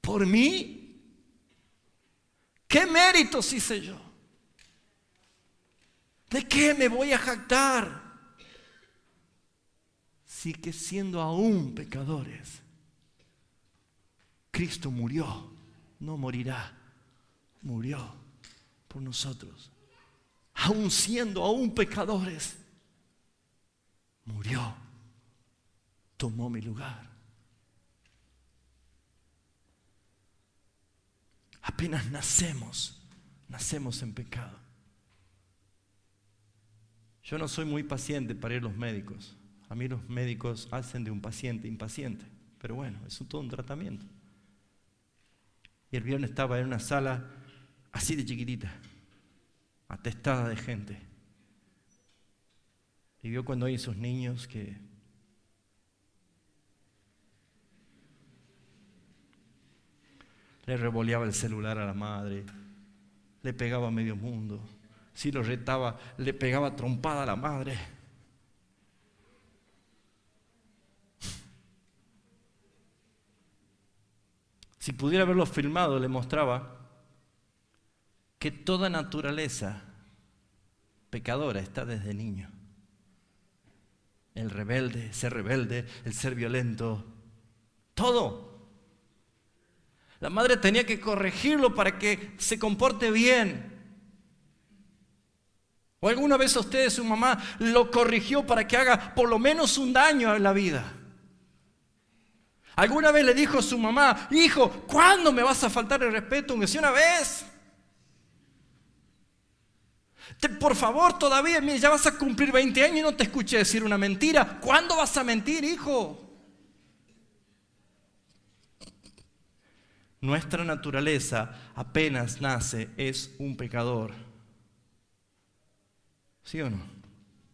¿Por mí? ¿Qué méritos hice yo? ¿De qué me voy a jactar? Si que siendo aún pecadores, Cristo murió, no morirá, murió por nosotros. Aún siendo aún pecadores, murió, tomó mi lugar. Apenas nacemos en pecado. Yo no soy muy paciente para ir a los médicos. A mí los médicos hacen de un paciente impaciente. Pero bueno, es todo un tratamiento. Y el viernes estaba en una sala así de chiquitita, atestada de gente. Y vio cuando hay esos niños que le revoleaba el celular a la madre, le pegaba a medio mundo. Si lo retaba, le pegaba trompada a la madre. Si pudiera haberlo filmado, le mostraba que toda naturaleza pecadora está desde niño. El rebelde, el ser violento, todo. La madre tenía que corregirlo para que se comporte bien. ¿O alguna vez a usted, su mamá, lo corrigió para que haga por lo menos un daño en la vida? ¿Alguna vez le dijo a su mamá: hijo, ¿cuándo me vas a faltar el respeto? Aunque sea una vez. Por favor, todavía, mira, ya vas a cumplir 20 años y no te escuché decir una mentira. ¿Cuándo vas a mentir, hijo? Nuestra naturaleza apenas nace es un pecador. ¿Sí o no?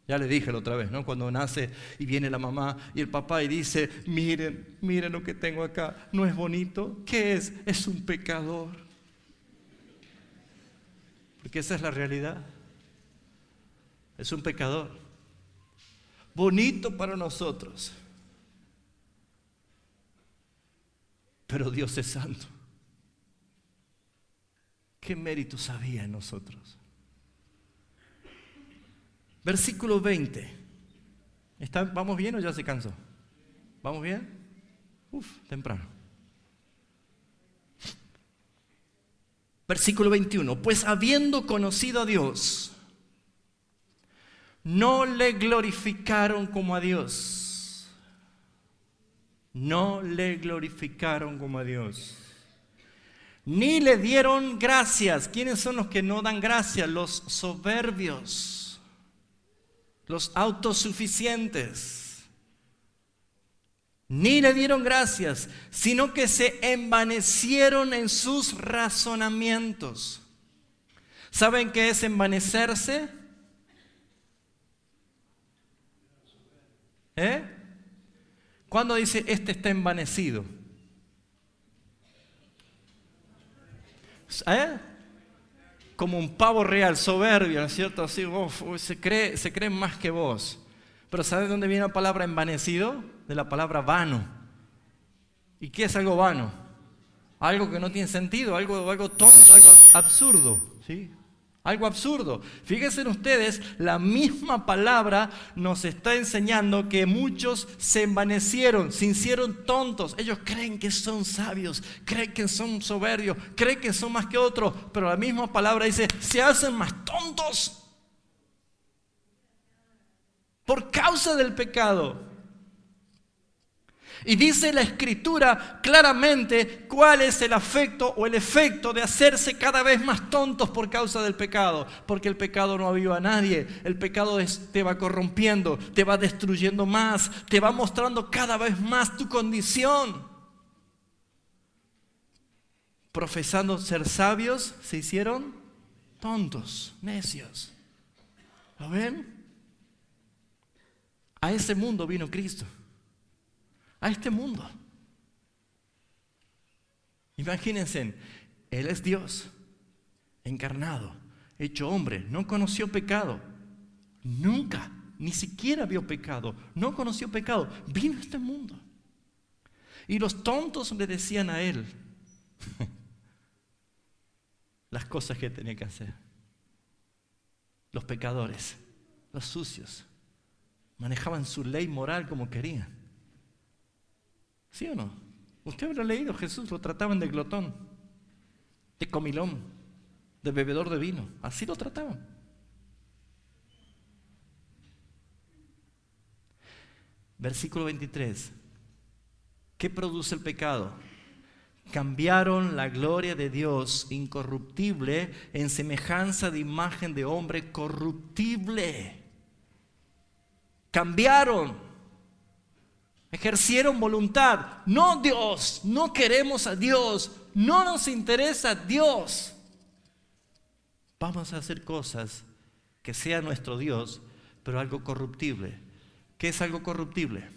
Ya le dije la otra vez, ¿no? Cuando nace y viene la mamá y el papá y dice: miren lo que tengo acá, ¿no es bonito? ¿Qué es? Es un pecador. Porque esa es la realidad. Es un pecador. Bonito para nosotros. Pero Dios es santo. ¿Qué méritos había en nosotros? Versículo 20. ¿Vamos bien o ya se cansó? ¿Vamos bien? Temprano. Versículo 21. Pues habiendo conocido a Dios, no le glorificaron como a Dios. No le glorificaron como a Dios. Ni le dieron gracias. ¿Quiénes son los que no dan gracias? Los soberbios, los autosuficientes. Ni le dieron gracias, sino que se envanecieron en sus razonamientos. ¿Saben qué es envanecerse? ¿Cuándo dice este está envanecido? Como un pavo real, soberbio, ¿no es cierto? Así, se cree más que vos. Pero ¿sabes de dónde viene la palabra envanecido? De la palabra vano. ¿Y qué es algo vano? Algo que no tiene sentido, algo tonto, algo absurdo, ¿sí? Algo absurdo. Fíjense ustedes, la misma palabra nos está enseñando que muchos se envanecieron, se hicieron tontos. Ellos creen que son sabios, creen que son soberbios, creen que son más que otros, pero la misma palabra dice: se hacen más tontos por causa del pecado. Y dice la Escritura claramente cuál es el afecto o el efecto de hacerse cada vez más tontos por causa del pecado. Porque el pecado no aviva a nadie. El pecado te va corrompiendo, te va destruyendo más, te va mostrando cada vez más tu condición. Profesando ser sabios, se hicieron tontos, necios. ¿Lo ven? A ese mundo vino Cristo. A este mundo. Imagínense, Él es Dios, encarnado, hecho hombre, no conoció pecado, nunca, ni siquiera vio pecado, no conoció pecado, vino a este mundo. Y los tontos le decían a Él las cosas que tenía que hacer. Los pecadores, los sucios, manejaban su ley moral como querían. ¿Sí o no? Usted habrá leído, Jesús lo trataban de glotón, de comilón, de bebedor de vino. Así lo trataban. Versículo 23. ¿Qué produce el pecado? Cambiaron la gloria de Dios incorruptible en semejanza de imagen de hombre corruptible. Cambiaron. Ejercieron voluntad. No Dios, no queremos a Dios, no nos interesa Dios. Vamos a hacer cosas que sea nuestro Dios, pero algo corruptible. ¿Qué es algo corruptible?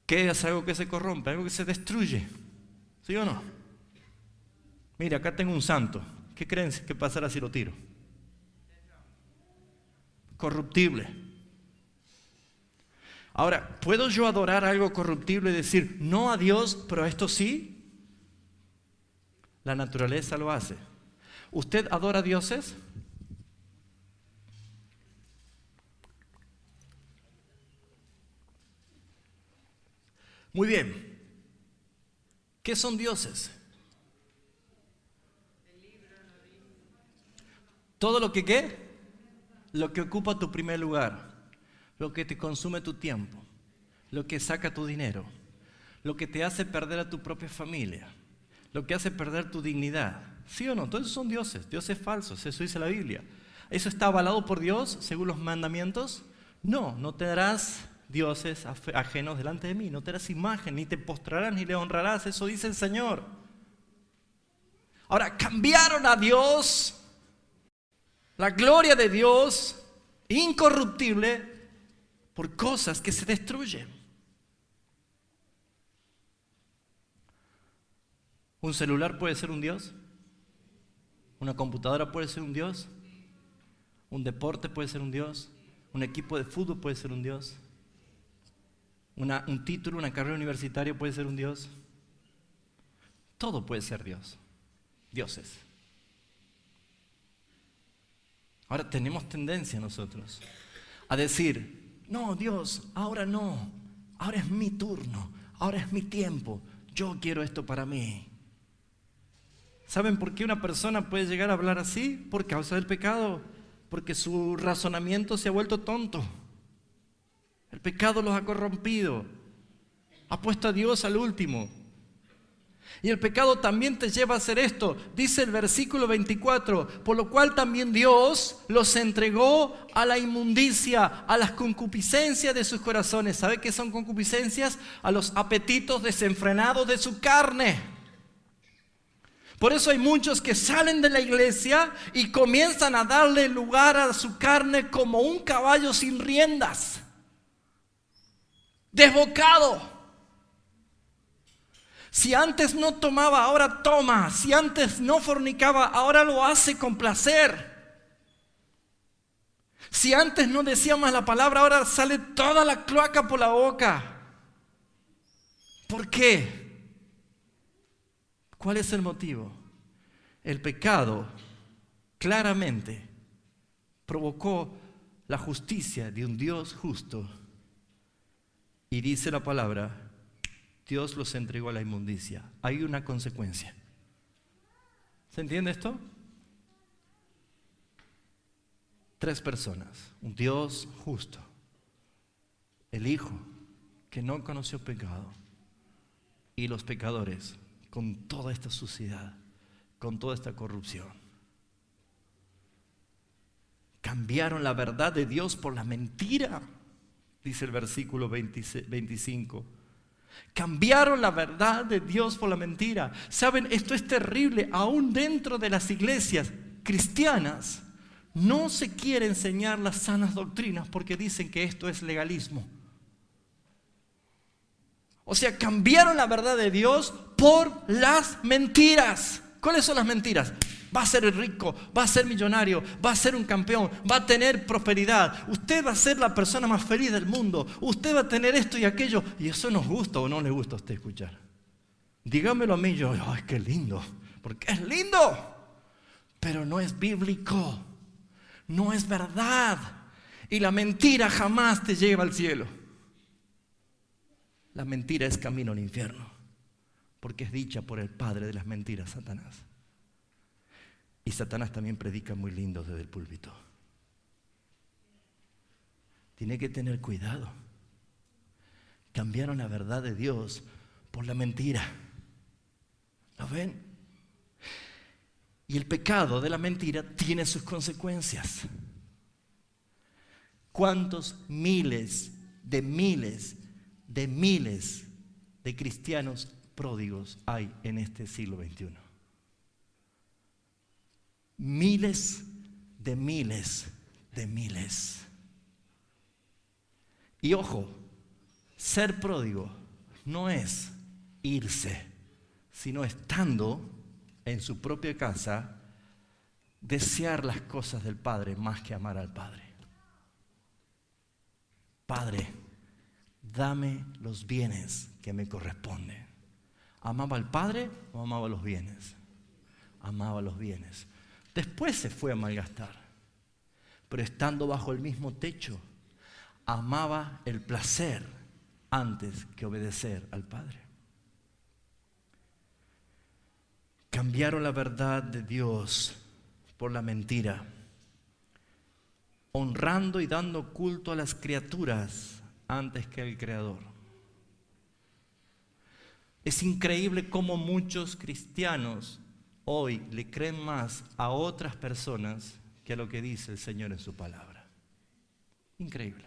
¿Qué es algo que se corrompe? Algo que se destruye. ¿Sí o no? Mira, acá tengo un santo. ¿Qué creen que pasará si lo tiro? Corruptible. Ahora, ¿puedo yo adorar algo corruptible y decir no a Dios, pero a esto sí? La naturaleza lo hace. ¿Usted adora dioses? Muy bien. ¿Qué son dioses? Todo lo que ¿qué? Lo que ocupa tu primer lugar. Lo que te consume tu tiempo, lo que saca tu dinero, lo que te hace perder a tu propia familia, lo que hace perder tu dignidad. ¿Sí o no? Entonces son dioses falsos, eso dice la Biblia. ¿Eso está avalado por Dios según los mandamientos? No, no tendrás dioses ajenos delante de mí, no tendrás imagen, ni te postrarás ni le honrarás, eso dice el Señor. Ahora, cambiaron a Dios, la gloria de Dios, incorruptible, por cosas que se destruyen. ¿Un celular puede ser un Dios? ¿Una computadora puede ser un Dios? ¿Un deporte puede ser un Dios? ¿Un equipo de fútbol puede ser un Dios? ¿Un título, una carrera universitaria puede ser un Dios? Todo puede ser Dios. Dioses. Ahora tenemos tendencia nosotros a decir, no, Dios, ahora no, ahora es mi turno, ahora es mi tiempo, yo quiero esto para mí. ¿Saben por qué una persona puede llegar a hablar así? Por causa del pecado, porque su razonamiento se ha vuelto tonto. El pecado los ha corrompido, ha puesto a Dios al último. Y el pecado también te lleva a hacer esto. Dice el versículo 24, por lo cual también Dios los entregó a la inmundicia, a las concupiscencias de sus corazones. ¿Sabe qué son concupiscencias? A los apetitos desenfrenados de su carne. Por eso hay muchos que salen de la iglesia y comienzan a darle lugar a su carne como un caballo sin riendas, desbocado. Si antes no tomaba, ahora toma. Si antes no fornicaba, ahora lo hace con placer. Si antes no decía más la palabra, ahora sale toda la cloaca por la boca. ¿Por qué? ¿Cuál es el motivo? El pecado claramente provocó la justicia de un Dios justo. Y dice la palabra, Dios los entregó a la inmundicia. Hay una consecuencia. ¿Se entiende esto? 3 personas. Un Dios justo. El Hijo, que no conoció pecado, y los pecadores con toda esta suciedad, con toda esta corrupción. Cambiaron la verdad de Dios por la mentira, dice el versículo 25. Cambiaron la verdad de Dios por la mentira. Saben, esto es terrible. Aún dentro de las iglesias cristianas no se quiere enseñar las sanas doctrinas porque dicen que esto es legalismo. O sea, cambiaron la verdad de Dios por las mentiras. ¿Cuáles son las mentiras? Va a ser rico, va a ser millonario, va a ser un campeón, va a tener prosperidad. Usted va a ser la persona más feliz del mundo. Usted va a tener esto y aquello. ¿Y eso nos gusta o no le gusta a usted escuchar? Dígamelo a mí, yo, ¡ay, qué lindo! Porque es lindo, pero no es bíblico, no es verdad. Y la mentira jamás te lleva al cielo. La mentira es camino al infierno, porque es dicha por el padre de las mentiras, Satanás. Y Satanás también predica muy lindo desde el púlpito. Tiene que tener cuidado. Cambiaron la verdad de Dios por la mentira. ¿Lo ven? Y el pecado de la mentira tiene sus consecuencias. ¿Cuántos miles de cristianos pródigos hay en este siglo XXI? Miles. Y ojo, ser pródigo no es irse, sino estando en su propia casa, desear las cosas del Padre más que amar al Padre. Padre, dame los bienes que me corresponden. ¿Amaba al Padre o amaba los bienes? Amaba los bienes. Después se fue a malgastar, pero estando bajo el mismo techo, amaba el placer antes que obedecer al Padre. Cambiaron la verdad de Dios por la mentira, honrando y dando culto a las criaturas antes que al Creador. Es increíble cómo muchos cristianos hoy le creen más a otras personas que a lo que dice el Señor en su palabra. Increíble.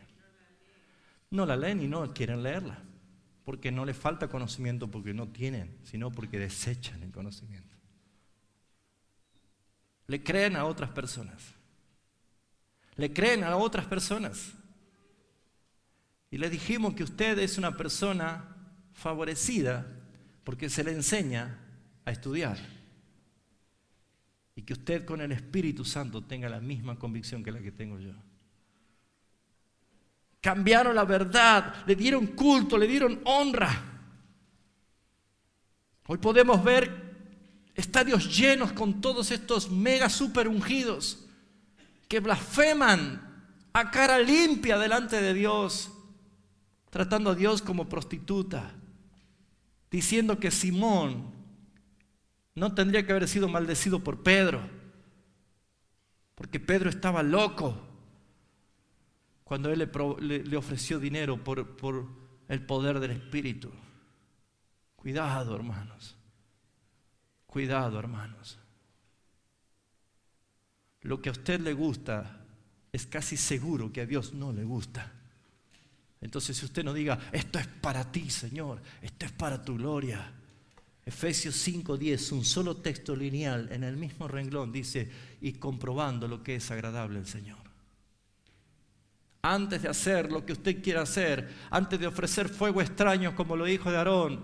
No la leen y no quieren leerla, porque no les falta conocimiento porque no tienen, sino porque desechan el conocimiento. Le creen a otras personas. Le creen a otras personas. Y le dijimos que usted es una persona favorecida porque se le enseña a estudiar. Y que usted con el Espíritu Santo tenga la misma convicción que la que tengo yo. Cambiaron la verdad, le dieron culto, le dieron honra. Hoy podemos ver estadios llenos con todos estos mega super ungidos que blasfeman a cara limpia delante de Dios, tratando a Dios como prostituta, diciendo que Simón no tendría que haber sido maldecido por Pedro, porque Pedro estaba loco cuando él le ofreció dinero por el poder del Espíritu. Cuidado, hermanos. Cuidado, hermanos. Lo que a usted le gusta es casi seguro que a Dios no le gusta. Entonces, si usted no diga, esto es para ti, Señor, esto es para tu gloria. Efesios 5:10, un solo texto lineal en el mismo renglón, dice, y comprobando lo que es agradable al Señor. Antes de hacer lo que usted quiera hacer, antes de ofrecer fuego extraño como lo dijo de Aarón,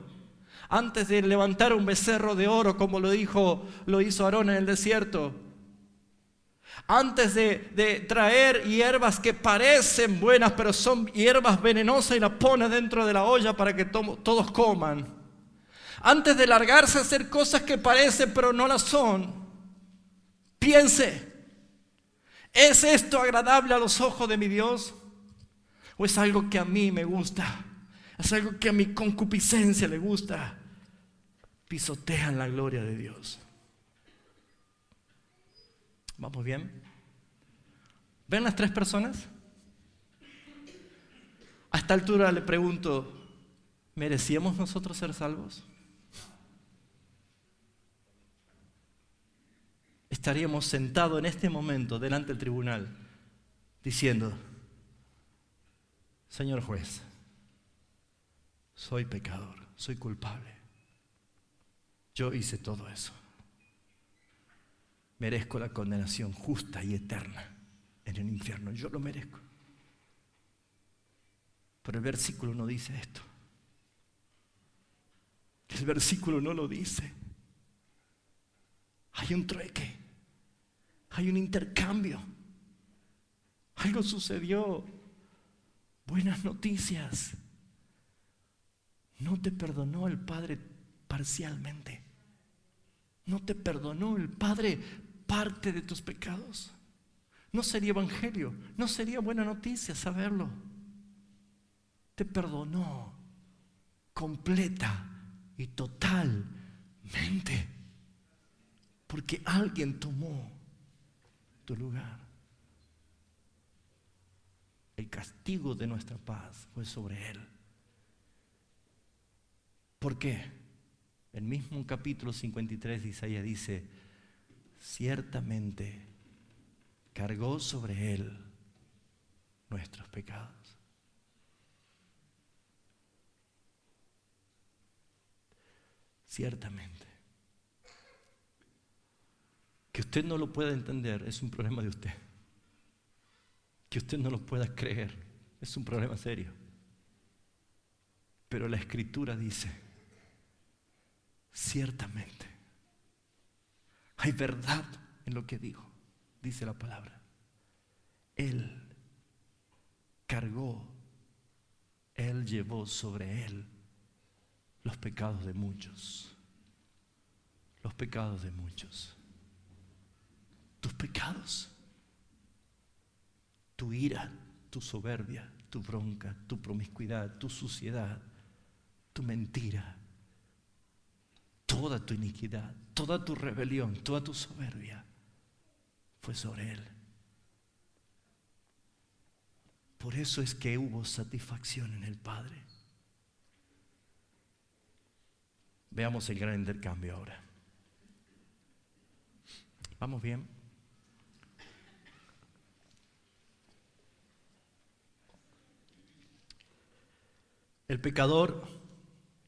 antes de levantar un becerro de oro como lo hizo Aarón en el desierto, antes de traer hierbas que parecen buenas pero son hierbas venenosas y las pone dentro de la olla para que todos coman, antes de largarse a hacer cosas que parecen pero no las son, piense, ¿es esto agradable a los ojos de mi Dios? ¿O es algo que a mí me gusta? ¿Es algo que a mi concupiscencia le gusta? Pisotean la gloria de Dios. ¿Vamos bien? ¿Ven las tres personas? A esta altura le pregunto, ¿Merecíamos nosotros ser salvos? Estaríamos sentados en este momento delante del tribunal diciendo: Señor juez, soy pecador, soy culpable. Yo hice todo eso. Merezco la condenación justa y eterna en el infierno. Yo lo merezco. Pero el versículo no dice esto. El versículo no lo dice. Hay un trueque. Hay un intercambio. Algo sucedió. Buenas noticias. No te perdonó el Padre parcialmente. No te perdonó el Padre parte de tus pecados. No sería evangelio, no sería buena noticia saberlo. Te perdonó completa y totalmente, porque alguien tomó tu lugar. El castigo de nuestra paz fue sobre él. ¿Por qué? El mismo capítulo 53 de Isaías dice: ciertamente cargó sobre él nuestros pecados. Ciertamente. Que usted no lo pueda entender es un problema de usted. Que usted no lo pueda creer es un problema serio. Pero la Escritura dice: ciertamente. Hay verdad en lo que dijo, dice la palabra. Él cargó, Él llevó sobre Él los pecados de muchos. Los pecados de muchos. Tus pecados. Tu ira, tu soberbia, tu bronca, tu promiscuidad, tu suciedad, tu mentira, toda tu iniquidad, toda tu rebelión, toda tu soberbia fue sobre Él. Por eso es que hubo satisfacción en el Padre. Veamos el gran intercambio ahora. ¿Vamos bien? El pecador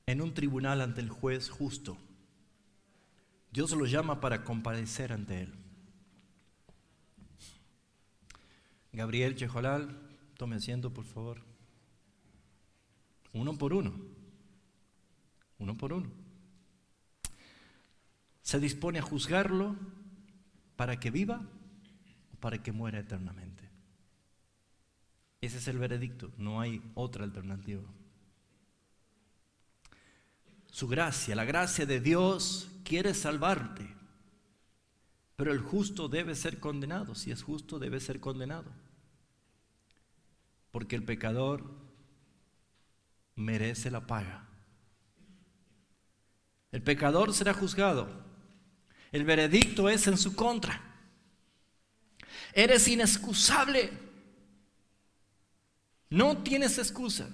en un tribunal ante el juez justo, Dios lo llama para comparecer ante él. Gabriel Chejolal, tome asiento por favor. Uno por uno. Uno por uno. Se dispone a juzgarlo para que viva o para que muera eternamente. Ese es el veredicto, no hay otra alternativa. Su gracia, la gracia de Dios quiere salvarte, pero el justo debe ser condenado. Si es justo, debe ser condenado, porque el pecador merece la paga. El pecador será juzgado. El veredicto es en su contra. Eres inexcusable. No tienes excusa.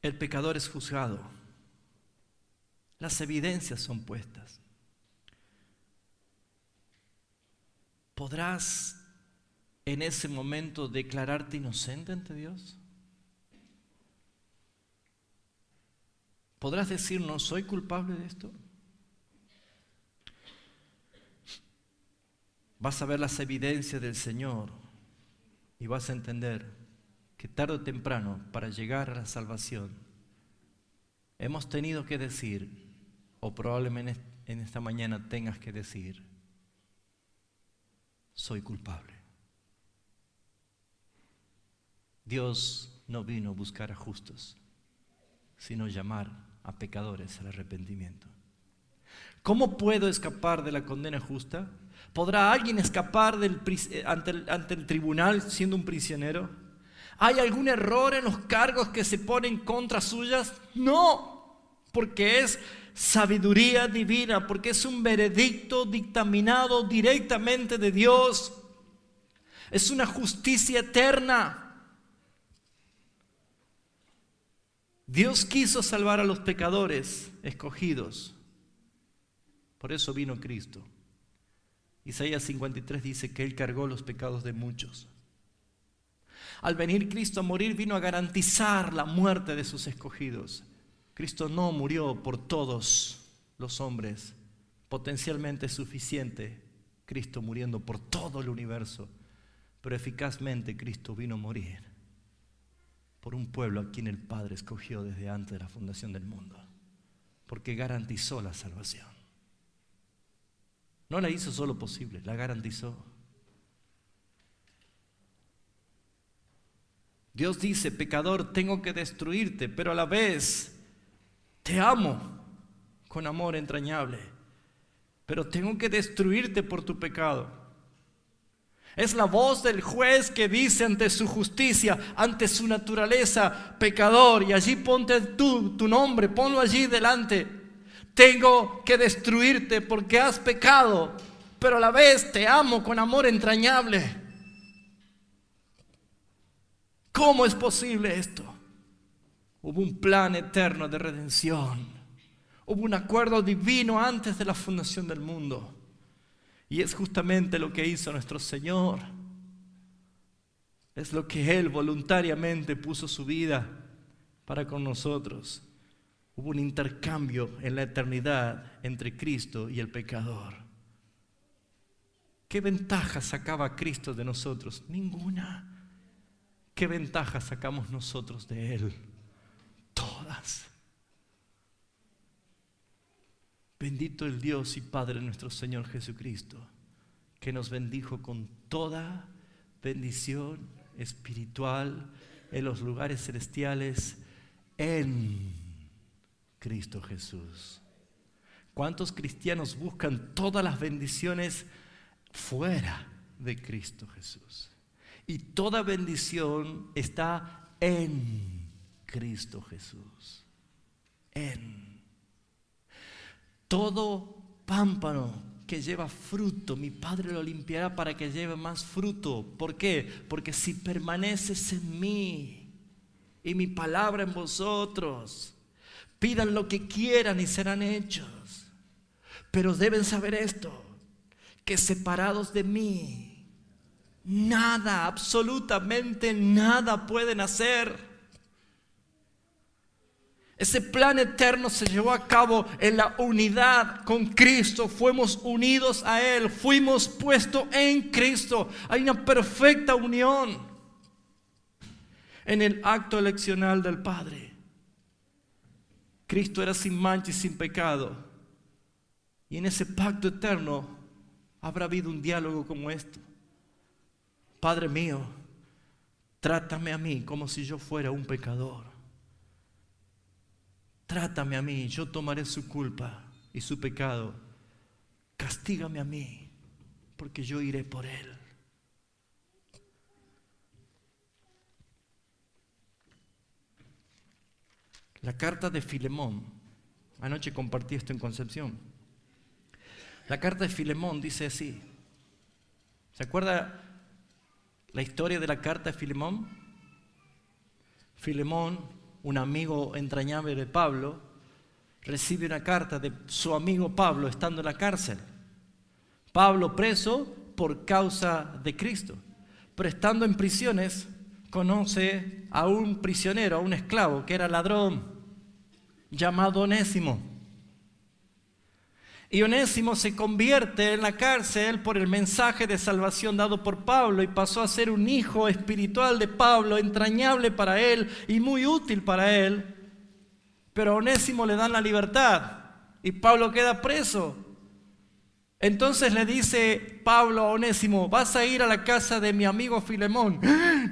El pecador es juzgado. Las evidencias son puestas. ¿Podrás en ese momento declararte inocente ante Dios? ¿Podrás decir no soy culpable de esto? Vas a ver las evidencias del Señor y vas a entender que tarde o temprano, para llegar a la salvación, hemos tenido que decir, o probablemente en esta mañana tengas que decir, soy culpable. Dios no vino a buscar a justos, sino llamar a pecadores al arrepentimiento. ¿Cómo puedo escapar de la condena justa? ¿Podrá alguien escapar ante el tribunal siendo un prisionero? ¿Hay algún error en los cargos que se ponen contra suyas? No, porque es sabiduría divina, porque es un veredicto dictaminado directamente de Dios. Es una justicia eterna. Dios quiso salvar a los pecadores escogidos. Por eso vino Cristo. Isaías 53 dice que Él cargó los pecados de muchos. Al venir Cristo a morir, vino a garantizar la muerte de sus escogidos. Cristo no murió por todos los hombres. Potencialmente suficiente Cristo muriendo por todo el universo. Pero eficazmente Cristo vino a morir por un pueblo a quien el Padre escogió desde antes de la fundación del mundo. Porque garantizó la salvación. No la hizo solo posible, la garantizó. Dios dice, pecador, tengo que destruirte, pero a la vez te amo con amor entrañable, pero tengo que destruirte por tu pecado. Es la voz del juez que dice ante su justicia, ante su naturaleza, pecador, y allí ponte tu nombre, ponlo allí delante. Tengo que destruirte porque has pecado, pero a la vez te amo con amor entrañable. ¿Cómo es posible esto? Hubo un plan eterno de redención. Hubo un acuerdo divino antes de la fundación del mundo. Y es justamente lo que hizo nuestro Señor. Es lo que Él voluntariamente puso su vida para con nosotros. Hubo un intercambio en la eternidad entre Cristo y el pecador. ¿Qué ventaja sacaba Cristo de nosotros? Ninguna. ¿Qué ventaja sacamos nosotros de Él? Todas. Bendito el Dios y Padre de nuestro Señor Jesucristo, que nos bendijo con toda bendición espiritual en los lugares celestiales en Cristo Jesús. ¿Cuántos cristianos buscan todas las bendiciones fuera de Cristo Jesús? Y toda bendición está en Cristo Jesús. En. Todo pámpano que lleva fruto, mi Padre lo limpiará para que lleve más fruto. ¿Por qué? Porque si permaneces en mí y mi palabra en vosotros, pidan lo que quieran y serán hechos. Pero deben saber esto, que separados de mí, nada, absolutamente nada pueden hacer. Ese plan eterno se llevó a cabo en la unidad con Cristo. Fuimos unidos a Él, fuimos puestos en Cristo. Hay una perfecta unión en el acto eleccional del Padre. Cristo era sin mancha y sin pecado. Y en ese pacto eterno habrá habido un diálogo como esto. Padre mío, trátame a mí como si yo fuera un pecador. Trátame a mí, yo tomaré su culpa y su pecado. Castígame a mí, porque yo iré por él. La carta de Filemón, anoche compartí esto en Concepción. La carta de Filemón dice así. ¿Se acuerda la historia de la carta de Filemón? Filemón, un amigo entrañable de Pablo, recibe una carta de su amigo Pablo estando en la cárcel. Pablo preso por causa de Cristo, pero estando en prisiones conoce a un prisionero, a un esclavo que era ladrón, llamado Onésimo. Y Onésimo se convierte en la cárcel por el mensaje de salvación dado por Pablo y pasó a ser un hijo espiritual de Pablo, entrañable para él y muy útil para él. Pero a Onésimo le dan la libertad y Pablo queda preso. Entonces le dice Pablo a Onésimo, vas a ir a la casa de mi amigo Filemón.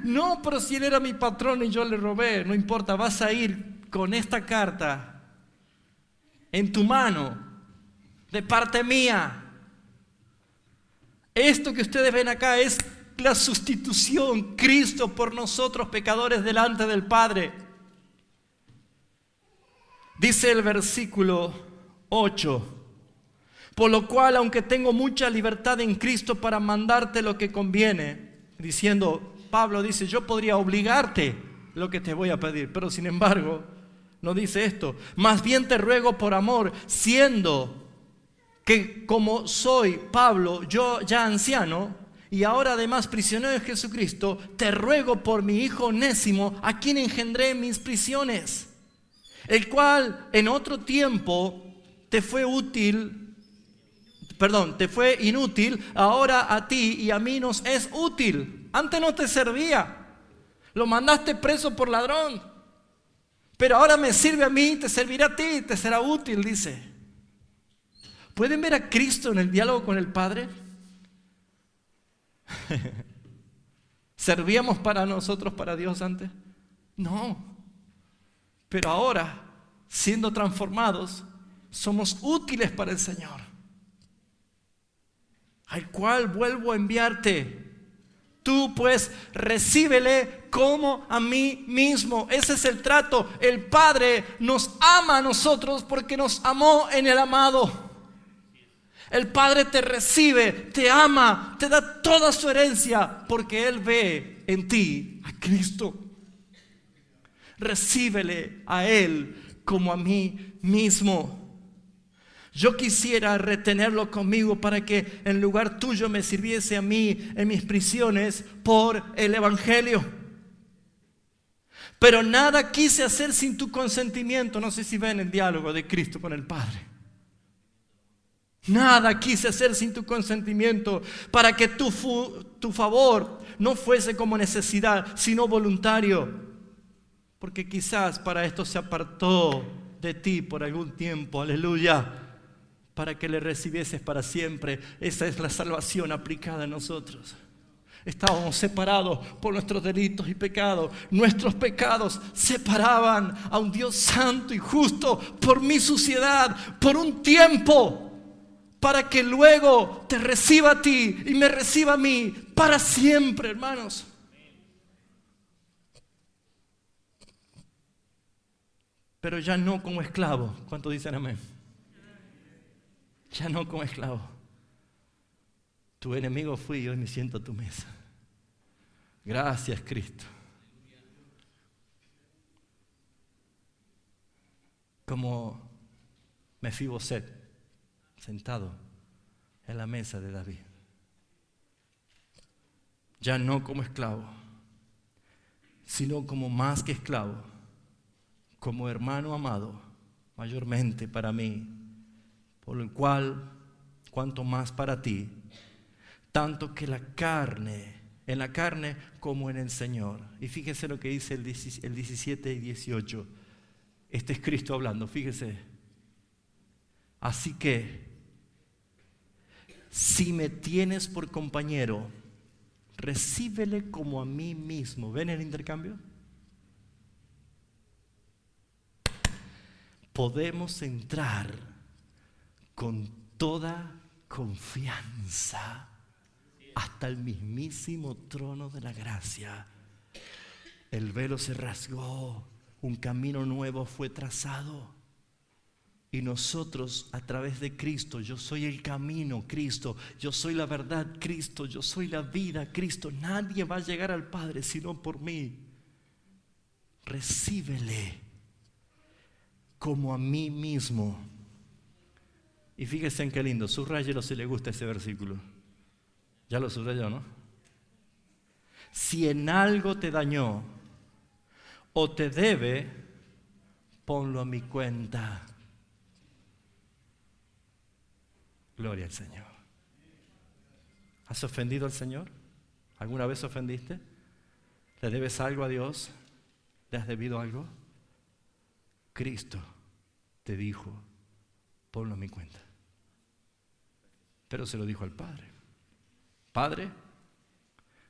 No, pero si él era mi patrón y yo le robé, no importa, vas a ir con esta carta en tu mano. De parte mía. Esto que ustedes ven acá es la sustitución, Cristo por nosotros pecadores delante del Padre. Dice el versículo 8, por lo cual, aunque tengo mucha libertad en Cristo para mandarte lo que conviene, diciendo, Pablo dice, yo podría obligarte lo que te voy a pedir, pero sin embargo, no dice esto. Más bien te ruego por amor, siendo que como soy Pablo, yo ya anciano, y ahora además prisionero de Jesucristo, te ruego por mi hijo Onésimo, a quien engendré en mis prisiones, el cual en otro tiempo te fue inútil, ahora a ti y a mí nos es útil. Antes no te servía, lo mandaste preso por ladrón, pero ahora me sirve a mí, te servirá a ti, te será útil, dice. ¿Pueden ver a Cristo en el diálogo con el Padre? ¿Servíamos para nosotros, para Dios antes? No. Pero ahora, siendo transformados, somos útiles para el Señor, al cual vuelvo a enviarte. Tú pues recíbele como a mí mismo. Ese es el trato. El Padre nos ama a nosotros porque nos amó en el amado. El Padre te recibe, te ama, te da toda su herencia porque Él ve en ti a Cristo. Recíbele a Él como a mí mismo. Yo quisiera retenerlo conmigo para que en lugar tuyo me sirviese a mí en mis prisiones por el Evangelio. Pero nada quise hacer sin tu consentimiento. No sé si ven el diálogo de Cristo con el Padre. Nada quise hacer sin tu consentimiento, para que tu favor no fuese como necesidad, sino voluntario. Porque quizás para esto se apartó de ti por algún tiempo, aleluya, para que le recibieses para siempre. Esa es la salvación aplicada a nosotros. Estábamos separados por nuestros delitos y pecados. Nuestros pecados separaban a un Dios santo y justo por mi suciedad, por un tiempo, para que luego te reciba a ti y me reciba a mí para siempre, hermanos. Pero ya no como esclavo. ¿Cuántos dicen amén? Ya no como esclavo. Tu enemigo fui y hoy me siento a tu mesa. Gracias, Cristo. Como Mefiboset, sentado en la mesa de David. Ya no como esclavo, sino como más que esclavo, como hermano amado, mayormente para mí, por lo cual, cuanto más para ti, tanto que en la carne como en el Señor. Y fíjese lo que dice el 17 y 18. Este es Cristo hablando, fíjese. Así que, si me tienes por compañero, recíbele como a mí mismo. ¿Ven el intercambio? Podemos entrar con toda confianza hasta el mismísimo trono de la gracia. El velo se rasgó, un camino nuevo fue trazado. Y nosotros a través de Cristo, yo soy el camino, Cristo, yo soy la verdad, Cristo, yo soy la vida, Cristo. Nadie va a llegar al Padre sino por mí. Recíbele como a mí mismo. Y fíjense en qué lindo, subrayelo si le gusta ese versículo. Ya lo subrayó, ¿no? Si en algo te dañó o te debe, ponlo a mi cuenta. Gloria al Señor. ¿Has ofendido al Señor? ¿Alguna vez ofendiste? ¿Le debes algo a Dios? ¿Le has debido algo? Cristo te dijo, ponlo a mi cuenta. Pero se lo dijo al Padre. Padre,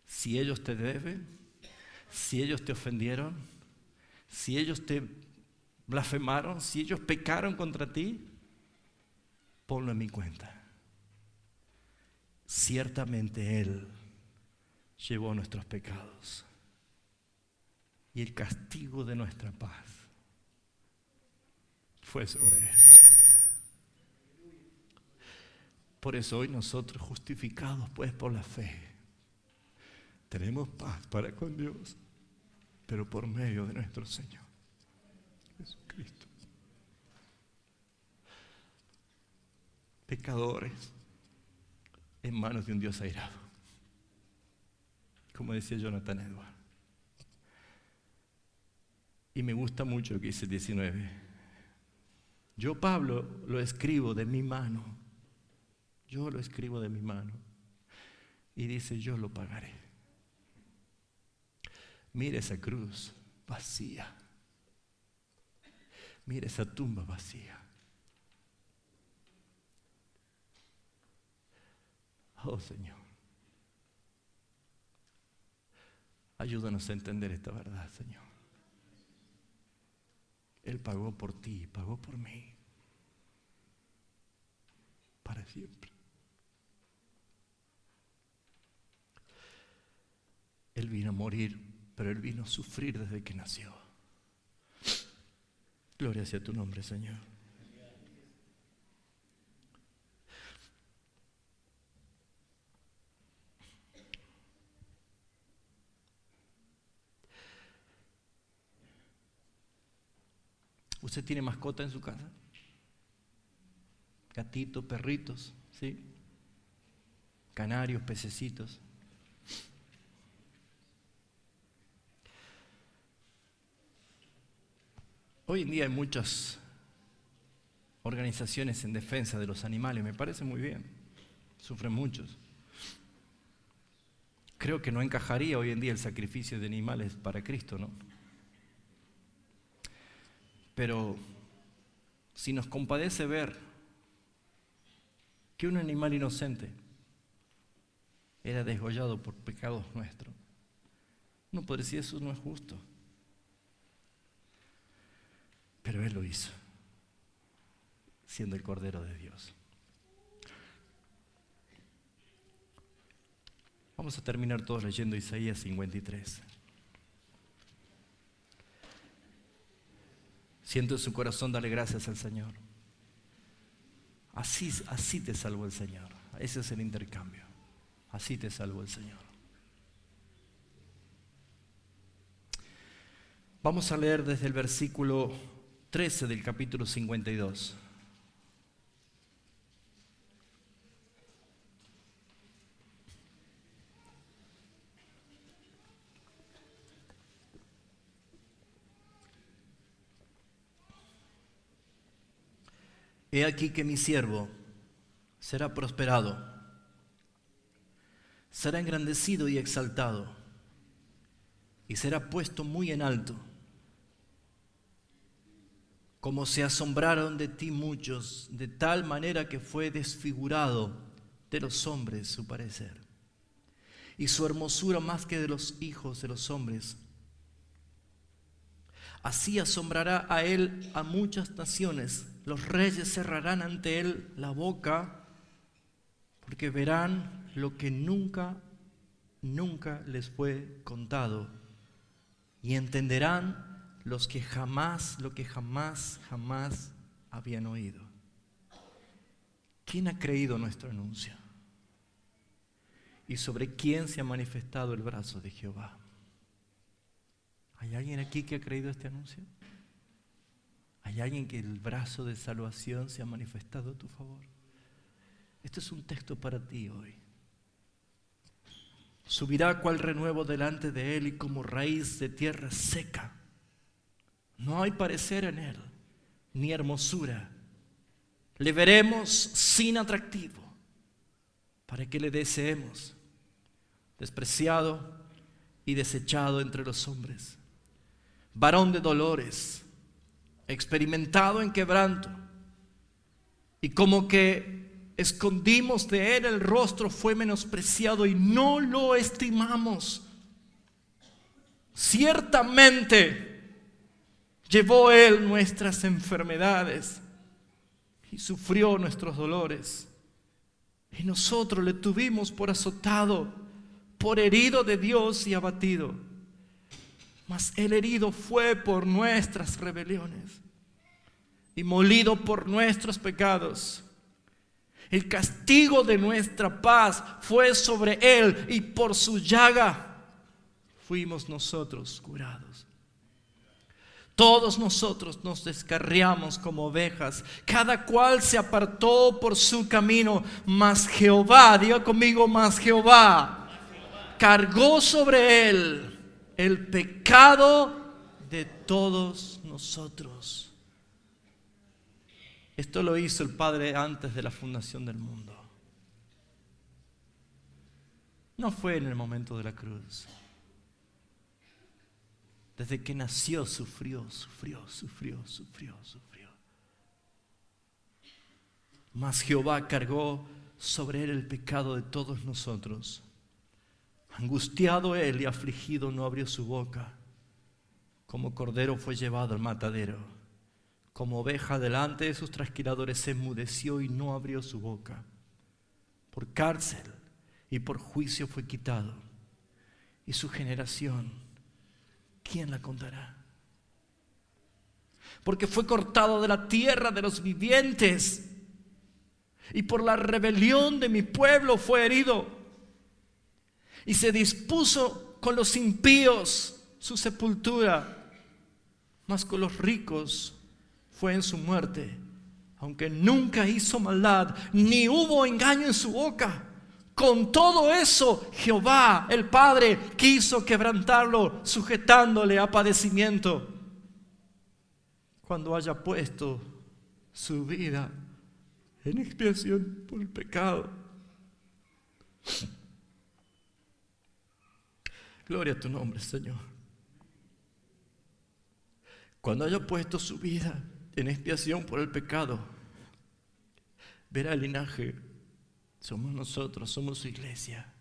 si ellos te deben, si ellos te ofendieron, si ellos te blasfemaron, si ellos pecaron contra ti, ponlo en mi cuenta. Ciertamente Él llevó nuestros pecados y el castigo de nuestra paz fue sobre Él. Por eso hoy nosotros, justificados pues por la fe, Tenemos paz para con Dios, pero por medio de nuestro Señor Jesucristo. Pecadores en manos de un Dios airado, como decía Jonathan Edwards. Y me gusta mucho lo que dice el 19. Yo, Pablo, lo escribo de mi mano. Yo lo escribo de mi mano. Y dice, yo lo pagaré. Mira esa cruz vacía. Mira esa tumba vacía. Oh Señor, ayúdanos a entender esta verdad, Señor. Él pagó por ti, pagó por mí, para siempre. Él vino a morir, pero Él vino a sufrir desde que nació. Gloria sea tu nombre, Señor. ¿Usted tiene mascota en su casa? Gatitos, perritos, ¿sí? Canarios, pececitos. Hoy en día hay muchas organizaciones en defensa de los animales, me parece muy bien. Sufren muchos. Creo que no encajaría hoy en día el sacrificio de animales para Cristo, ¿no? Pero si nos compadece ver que un animal inocente era desgollado por pecados nuestros, no puede decir eso no es justo. Pero Él lo hizo, siendo el Cordero de Dios. Vamos a terminar todos leyendo Isaías 53. Siento en su corazón darle gracias al Señor. Así te salvó el Señor. Ese es el intercambio. Así te salvó el Señor. Vamos a leer desde el versículo 13 del capítulo 52. He aquí que mi siervo será prosperado, será engrandecido y exaltado, y será puesto muy en alto. Como se asombraron de ti muchos, de tal manera que fue desfigurado de los hombres su parecer, y su hermosura más que de los hijos de los hombres. Así asombrará a él a muchas naciones. Los reyes cerrarán ante él la boca, porque verán lo que nunca les fue contado, y entenderán lo que jamás habían oído. ¿Quién ha creído nuestro anuncio? ¿Y sobre quién se ha manifestado el brazo de Jehová? ¿Hay alguien aquí que ha creído este anuncio? ¿Hay alguien que el brazo de salvación se ha manifestado a tu favor? Este es un texto para ti hoy. Subirá cual renuevo delante de él y como raíz de tierra seca. No hay parecer en él, ni hermosura. Le veremos sin atractivo, para que le deseemos, despreciado y desechado entre los hombres, varón de dolores, experimentado en quebranto, y como que escondimos de él el rostro, fue menospreciado y no lo estimamos. Ciertamente llevó él nuestras enfermedades y sufrió nuestros dolores, y nosotros le tuvimos por azotado, por herido de Dios y abatido. Mas el herido fue por nuestras rebeliones y molido por nuestros pecados. El castigo de nuestra paz fue sobre él, y por su llaga fuimos nosotros curados. Todos nosotros nos descarriamos como ovejas, cada cual se apartó por su camino, mas Jehová, diga conmigo, mas Jehová, cargó sobre él el pecado de todos nosotros. Esto lo hizo el Padre antes de la fundación del mundo. No fue en el momento de la cruz. Desde que nació sufrió. Mas Jehová cargó sobre él el pecado de todos nosotros. Angustiado él y afligido no abrió su boca. Como cordero fue llevado al matadero. Como oveja delante de sus trasquiladores se enmudeció y no abrió su boca. Por cárcel y por juicio fue quitado. Y su generación, ¿quién la contará? Porque fue cortado de la tierra de los vivientes, y por la rebelión de mi pueblo fue herido. Y se dispuso con los impíos su sepultura, mas con los ricos fue en su muerte, aunque nunca hizo maldad, ni hubo engaño en su boca. Con todo eso, Jehová, el Padre, quiso quebrantarlo, sujetándole a padecimiento. Cuando haya puesto su vida en expiación por el pecado. Gloria a tu nombre, Señor. Cuando haya puesto su vida en expiación por el pecado, verá el linaje. Somos nosotros, somos su iglesia.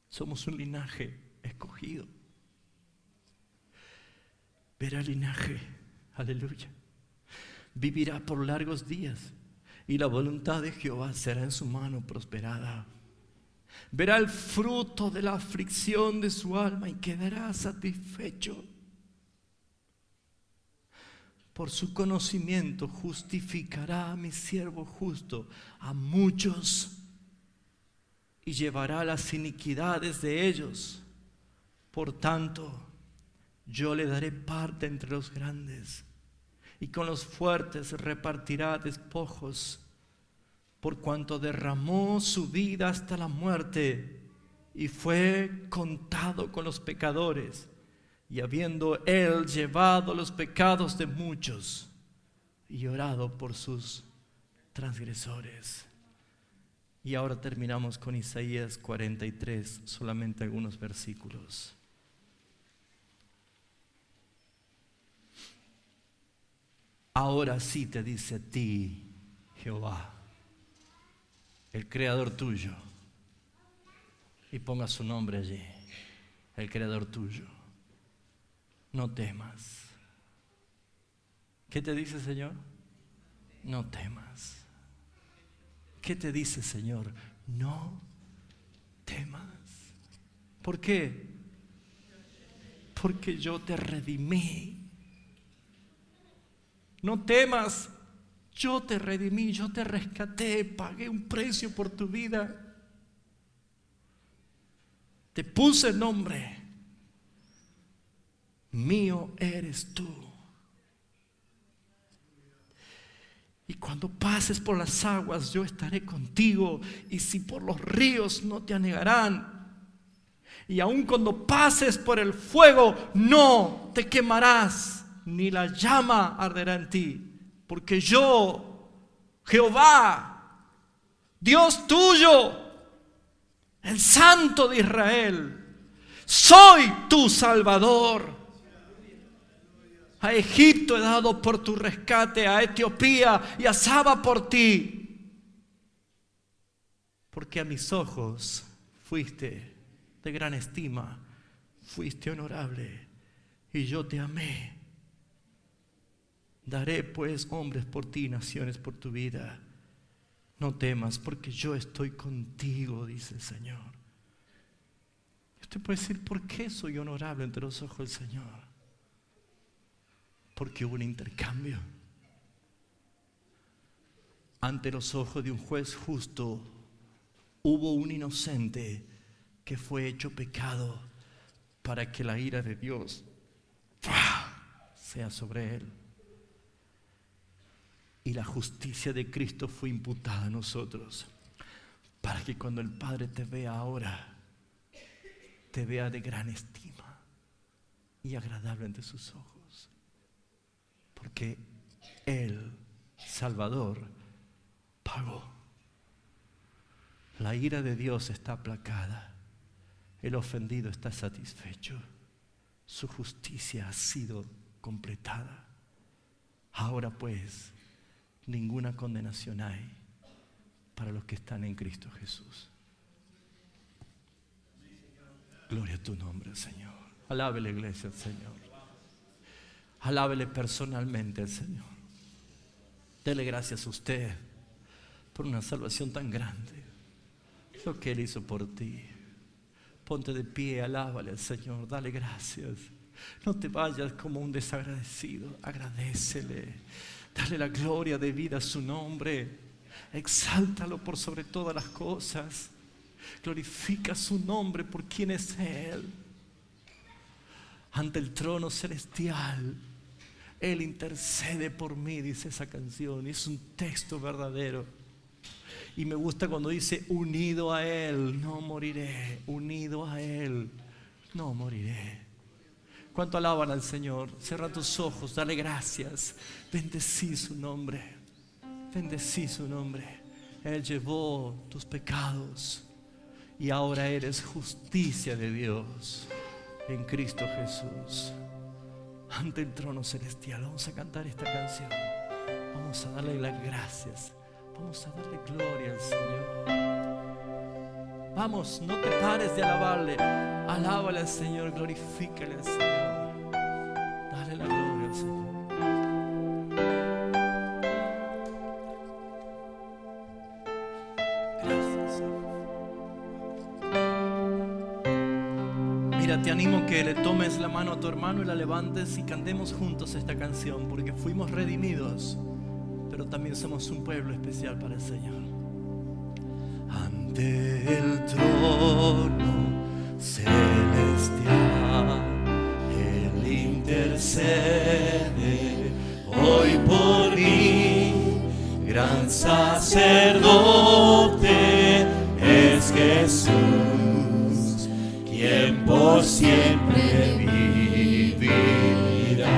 Somos un linaje escogido. Verá el linaje, aleluya. Vivirá por largos días y la voluntad de Jehová será en su mano prosperada. Verá el fruto de la aflicción de su alma y quedará satisfecho. Por su conocimiento justificará a mi siervo justo a muchos y llevará las iniquidades de ellos. Por tanto, yo le daré parte entre los grandes y con los fuertes repartirá despojos, por cuanto derramó su vida hasta la muerte y fue contado con los pecadores. Y habiendo él llevado los pecados de muchos y orado por sus transgresores. Y ahora terminamos con Isaías 43, solamente algunos versículos. Ahora sí te dice a ti, Jehová, el creador tuyo, y ponga su nombre allí, el creador tuyo. No temas. ¿Qué te dice, Señor? No temas. ¿Qué te dice, Señor? No temas. ¿Por qué? Porque yo te redimí. No temas. Yo te redimí, yo te rescaté, pagué un precio por tu vida. Te puse nombre. Mío eres tú. Y cuando pases por las aguas, yo estaré contigo. Y si por los ríos, no te anegarán. Y aun cuando pases por el fuego, no te quemarás, ni la llama arderá en ti. Porque yo, Jehová, Dios tuyo, el Santo de Israel, soy tu Salvador. A Egipto he dado por tu rescate, a Etiopía y a Saba por ti. Porque a mis ojos fuiste de gran estima, fuiste honorable y yo te amé. Daré pues hombres por ti, naciones por tu vida. No temas, porque yo estoy contigo, dice el Señor. Usted puede decir, ¿por qué soy honorable entre los ojos del Señor? Porque hubo un intercambio. Ante los ojos de un juez justo, hubo un inocente que fue hecho pecado para que la ira de Dios sea sobre él. Y la justicia de Cristo fue imputada a nosotros, para que cuando el Padre te vea ahora, te vea de gran estima y agradable ante sus ojos. Porque el Salvador pagó. La ira de Dios está aplacada. El ofendido está satisfecho. Su justicia ha sido completada. Ahora pues, ninguna condenación hay para los que están en Cristo Jesús. Gloria a tu nombre, Señor. Alabe la iglesia al Señor. Alábele personalmente al Señor. Dele gracias a usted por una salvación tan grande, lo que Él hizo por ti. Ponte de pie, alábale al Señor, dale gracias. No te vayas como un desagradecido, agradécele. Dale la gloria de vida a su nombre. Exáltalo por sobre todas las cosas. Glorifica su nombre por quien es Él. Ante el trono celestial, Él intercede por mí, dice esa canción. Es un texto verdadero. Y me gusta cuando dice, unido a Él no moriré. Unido a Él no moriré. ¿Cuánto alaban al Señor? Cierra tus ojos, dale gracias. Bendecí su nombre. Bendecí su nombre. Él llevó tus pecados y ahora eres justicia de Dios en Cristo Jesús. Ante el trono celestial vamos a cantar esta canción. Vamos a darle las gracias. Vamos a darle gloria al Señor. Vamos, no te pares de alabarle. Alábale al Señor, glorifícale al Señor. Dale la gloria al Señor. Gracias, Señor. Mira, te animo que le tomes la mano a tu hermano y la levantes y cantemos juntos esta canción, porque fuimos redimidos, pero también somos un pueblo especial para el Señor. Ante el trono celestial, Él intercede hoy por mí. Gran sacerdote es Jesús, quien por siempre vivirá.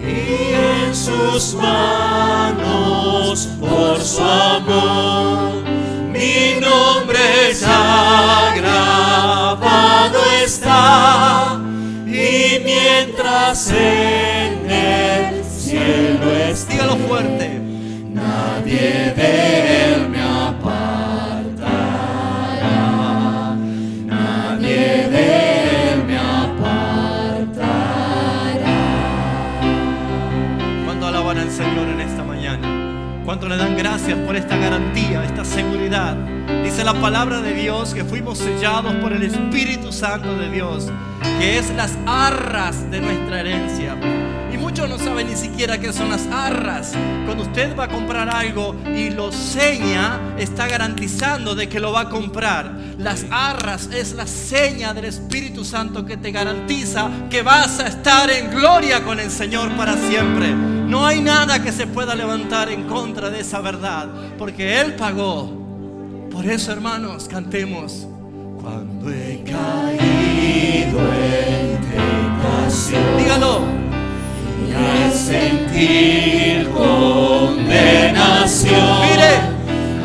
Y en sus manos, por su amor, mi nombre ya grabado está. Y mientras en el cielo esté, dígalo fuerte, nadie de él me apartará. Nadie de él me apartará. ¿Cuánto alaban al Señor en esta mañana? ¿Cuánto le dan gracias por esta garantía, esta seguridad? Dice la palabra de Dios que fuimos sellados por el Espíritu Santo de Dios, que es las arras de nuestra herencia. Y muchos no saben ni siquiera qué son las arras. Cuando usted va a comprar algo y lo seña, está garantizando de que lo va a comprar. Las arras es la seña del Espíritu Santo que te garantiza que vas a estar en gloria con el Señor para siempre. No hay nada que se pueda levantar en contra de esa verdad, porque Él pagó. Por eso, hermanos, cantemos. Cuando he caído en tentación, dígalo, y al sentir condenación, mire,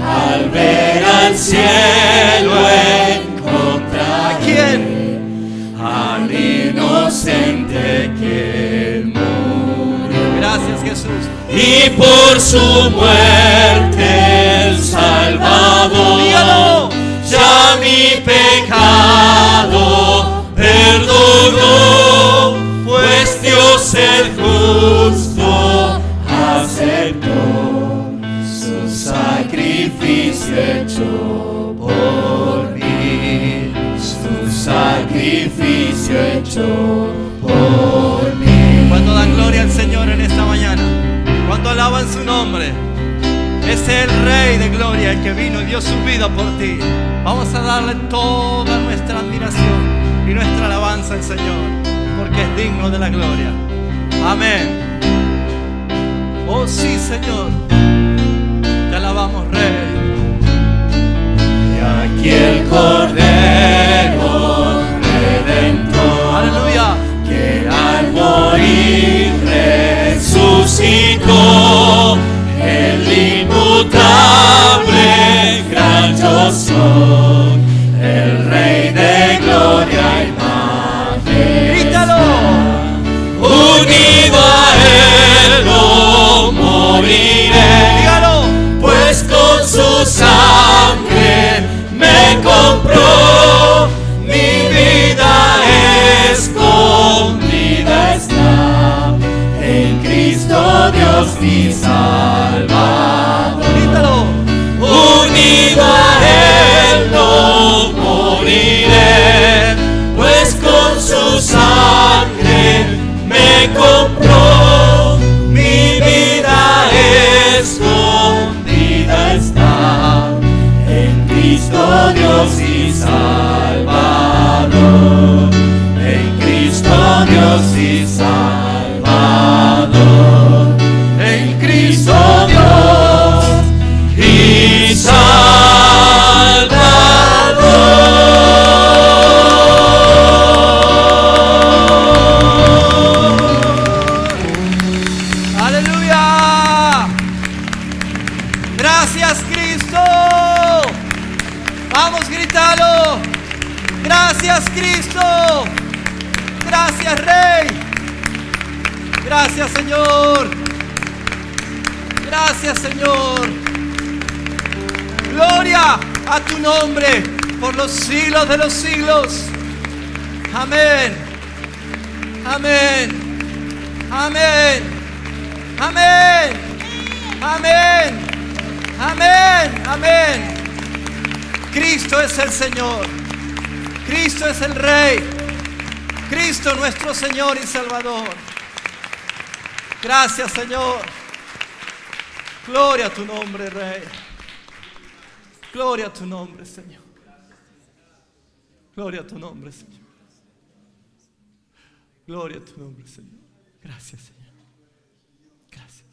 al ver al cielo encontrar, ¿a quién? Al inocente que murió. Gracias, Jesús. Y por su muerte el Salvador, dígalo, ya mi pecado perdonó, pues Dios el justo aceptó su sacrificio hecho por mí, su sacrificio hecho por mí. ¿Cuánto dan gloria al Señor en esta mañana? ¿Cuánto alaban su nombre? Es el Rey de gloria, el que vino y dio su vida por ti. Vamos a darle toda nuestra admiración, y nuestra alabanza al Señor, porque es digno de la gloria. Amén. Oh sí, Señor, te alabamos, Rey. Y aquí el Cordero Redentor, Aleluya, que al morir resucitó, el inmutable gran yo soy, el Rey de gloria y grítalo. majestad. Unido a él no moriré, Dígalo. pues con su sangre me compró, mi vida escondida está en Cristo Dios mi Salvador. Grítalo. Unido a él no moriré, pues con su sangre me compró, mi vida escondida está en Cristo Dios y Salvador, en Cristo Dios y Salvador, en Cristo Dios y Salvador. Aleluya. Gracias, Cristo. Vamos, grítalo. Gracias, Cristo. Gracias, Rey. Gracias, Señor. Gracias, Señor. Gloria a tu nombre por los siglos de los siglos. Amén. Amén. Amén. Amén. Amén. Amén. Amén. Cristo es el Señor. Cristo es el Rey. Cristo nuestro Señor y Salvador. Gracias, Señor. Gloria a tu nombre, Rey. Gloria a tu nombre, Señor. Gloria a tu nombre, Señor. Gloria a tu nombre, Señor. Gracias, Señor. Gracias.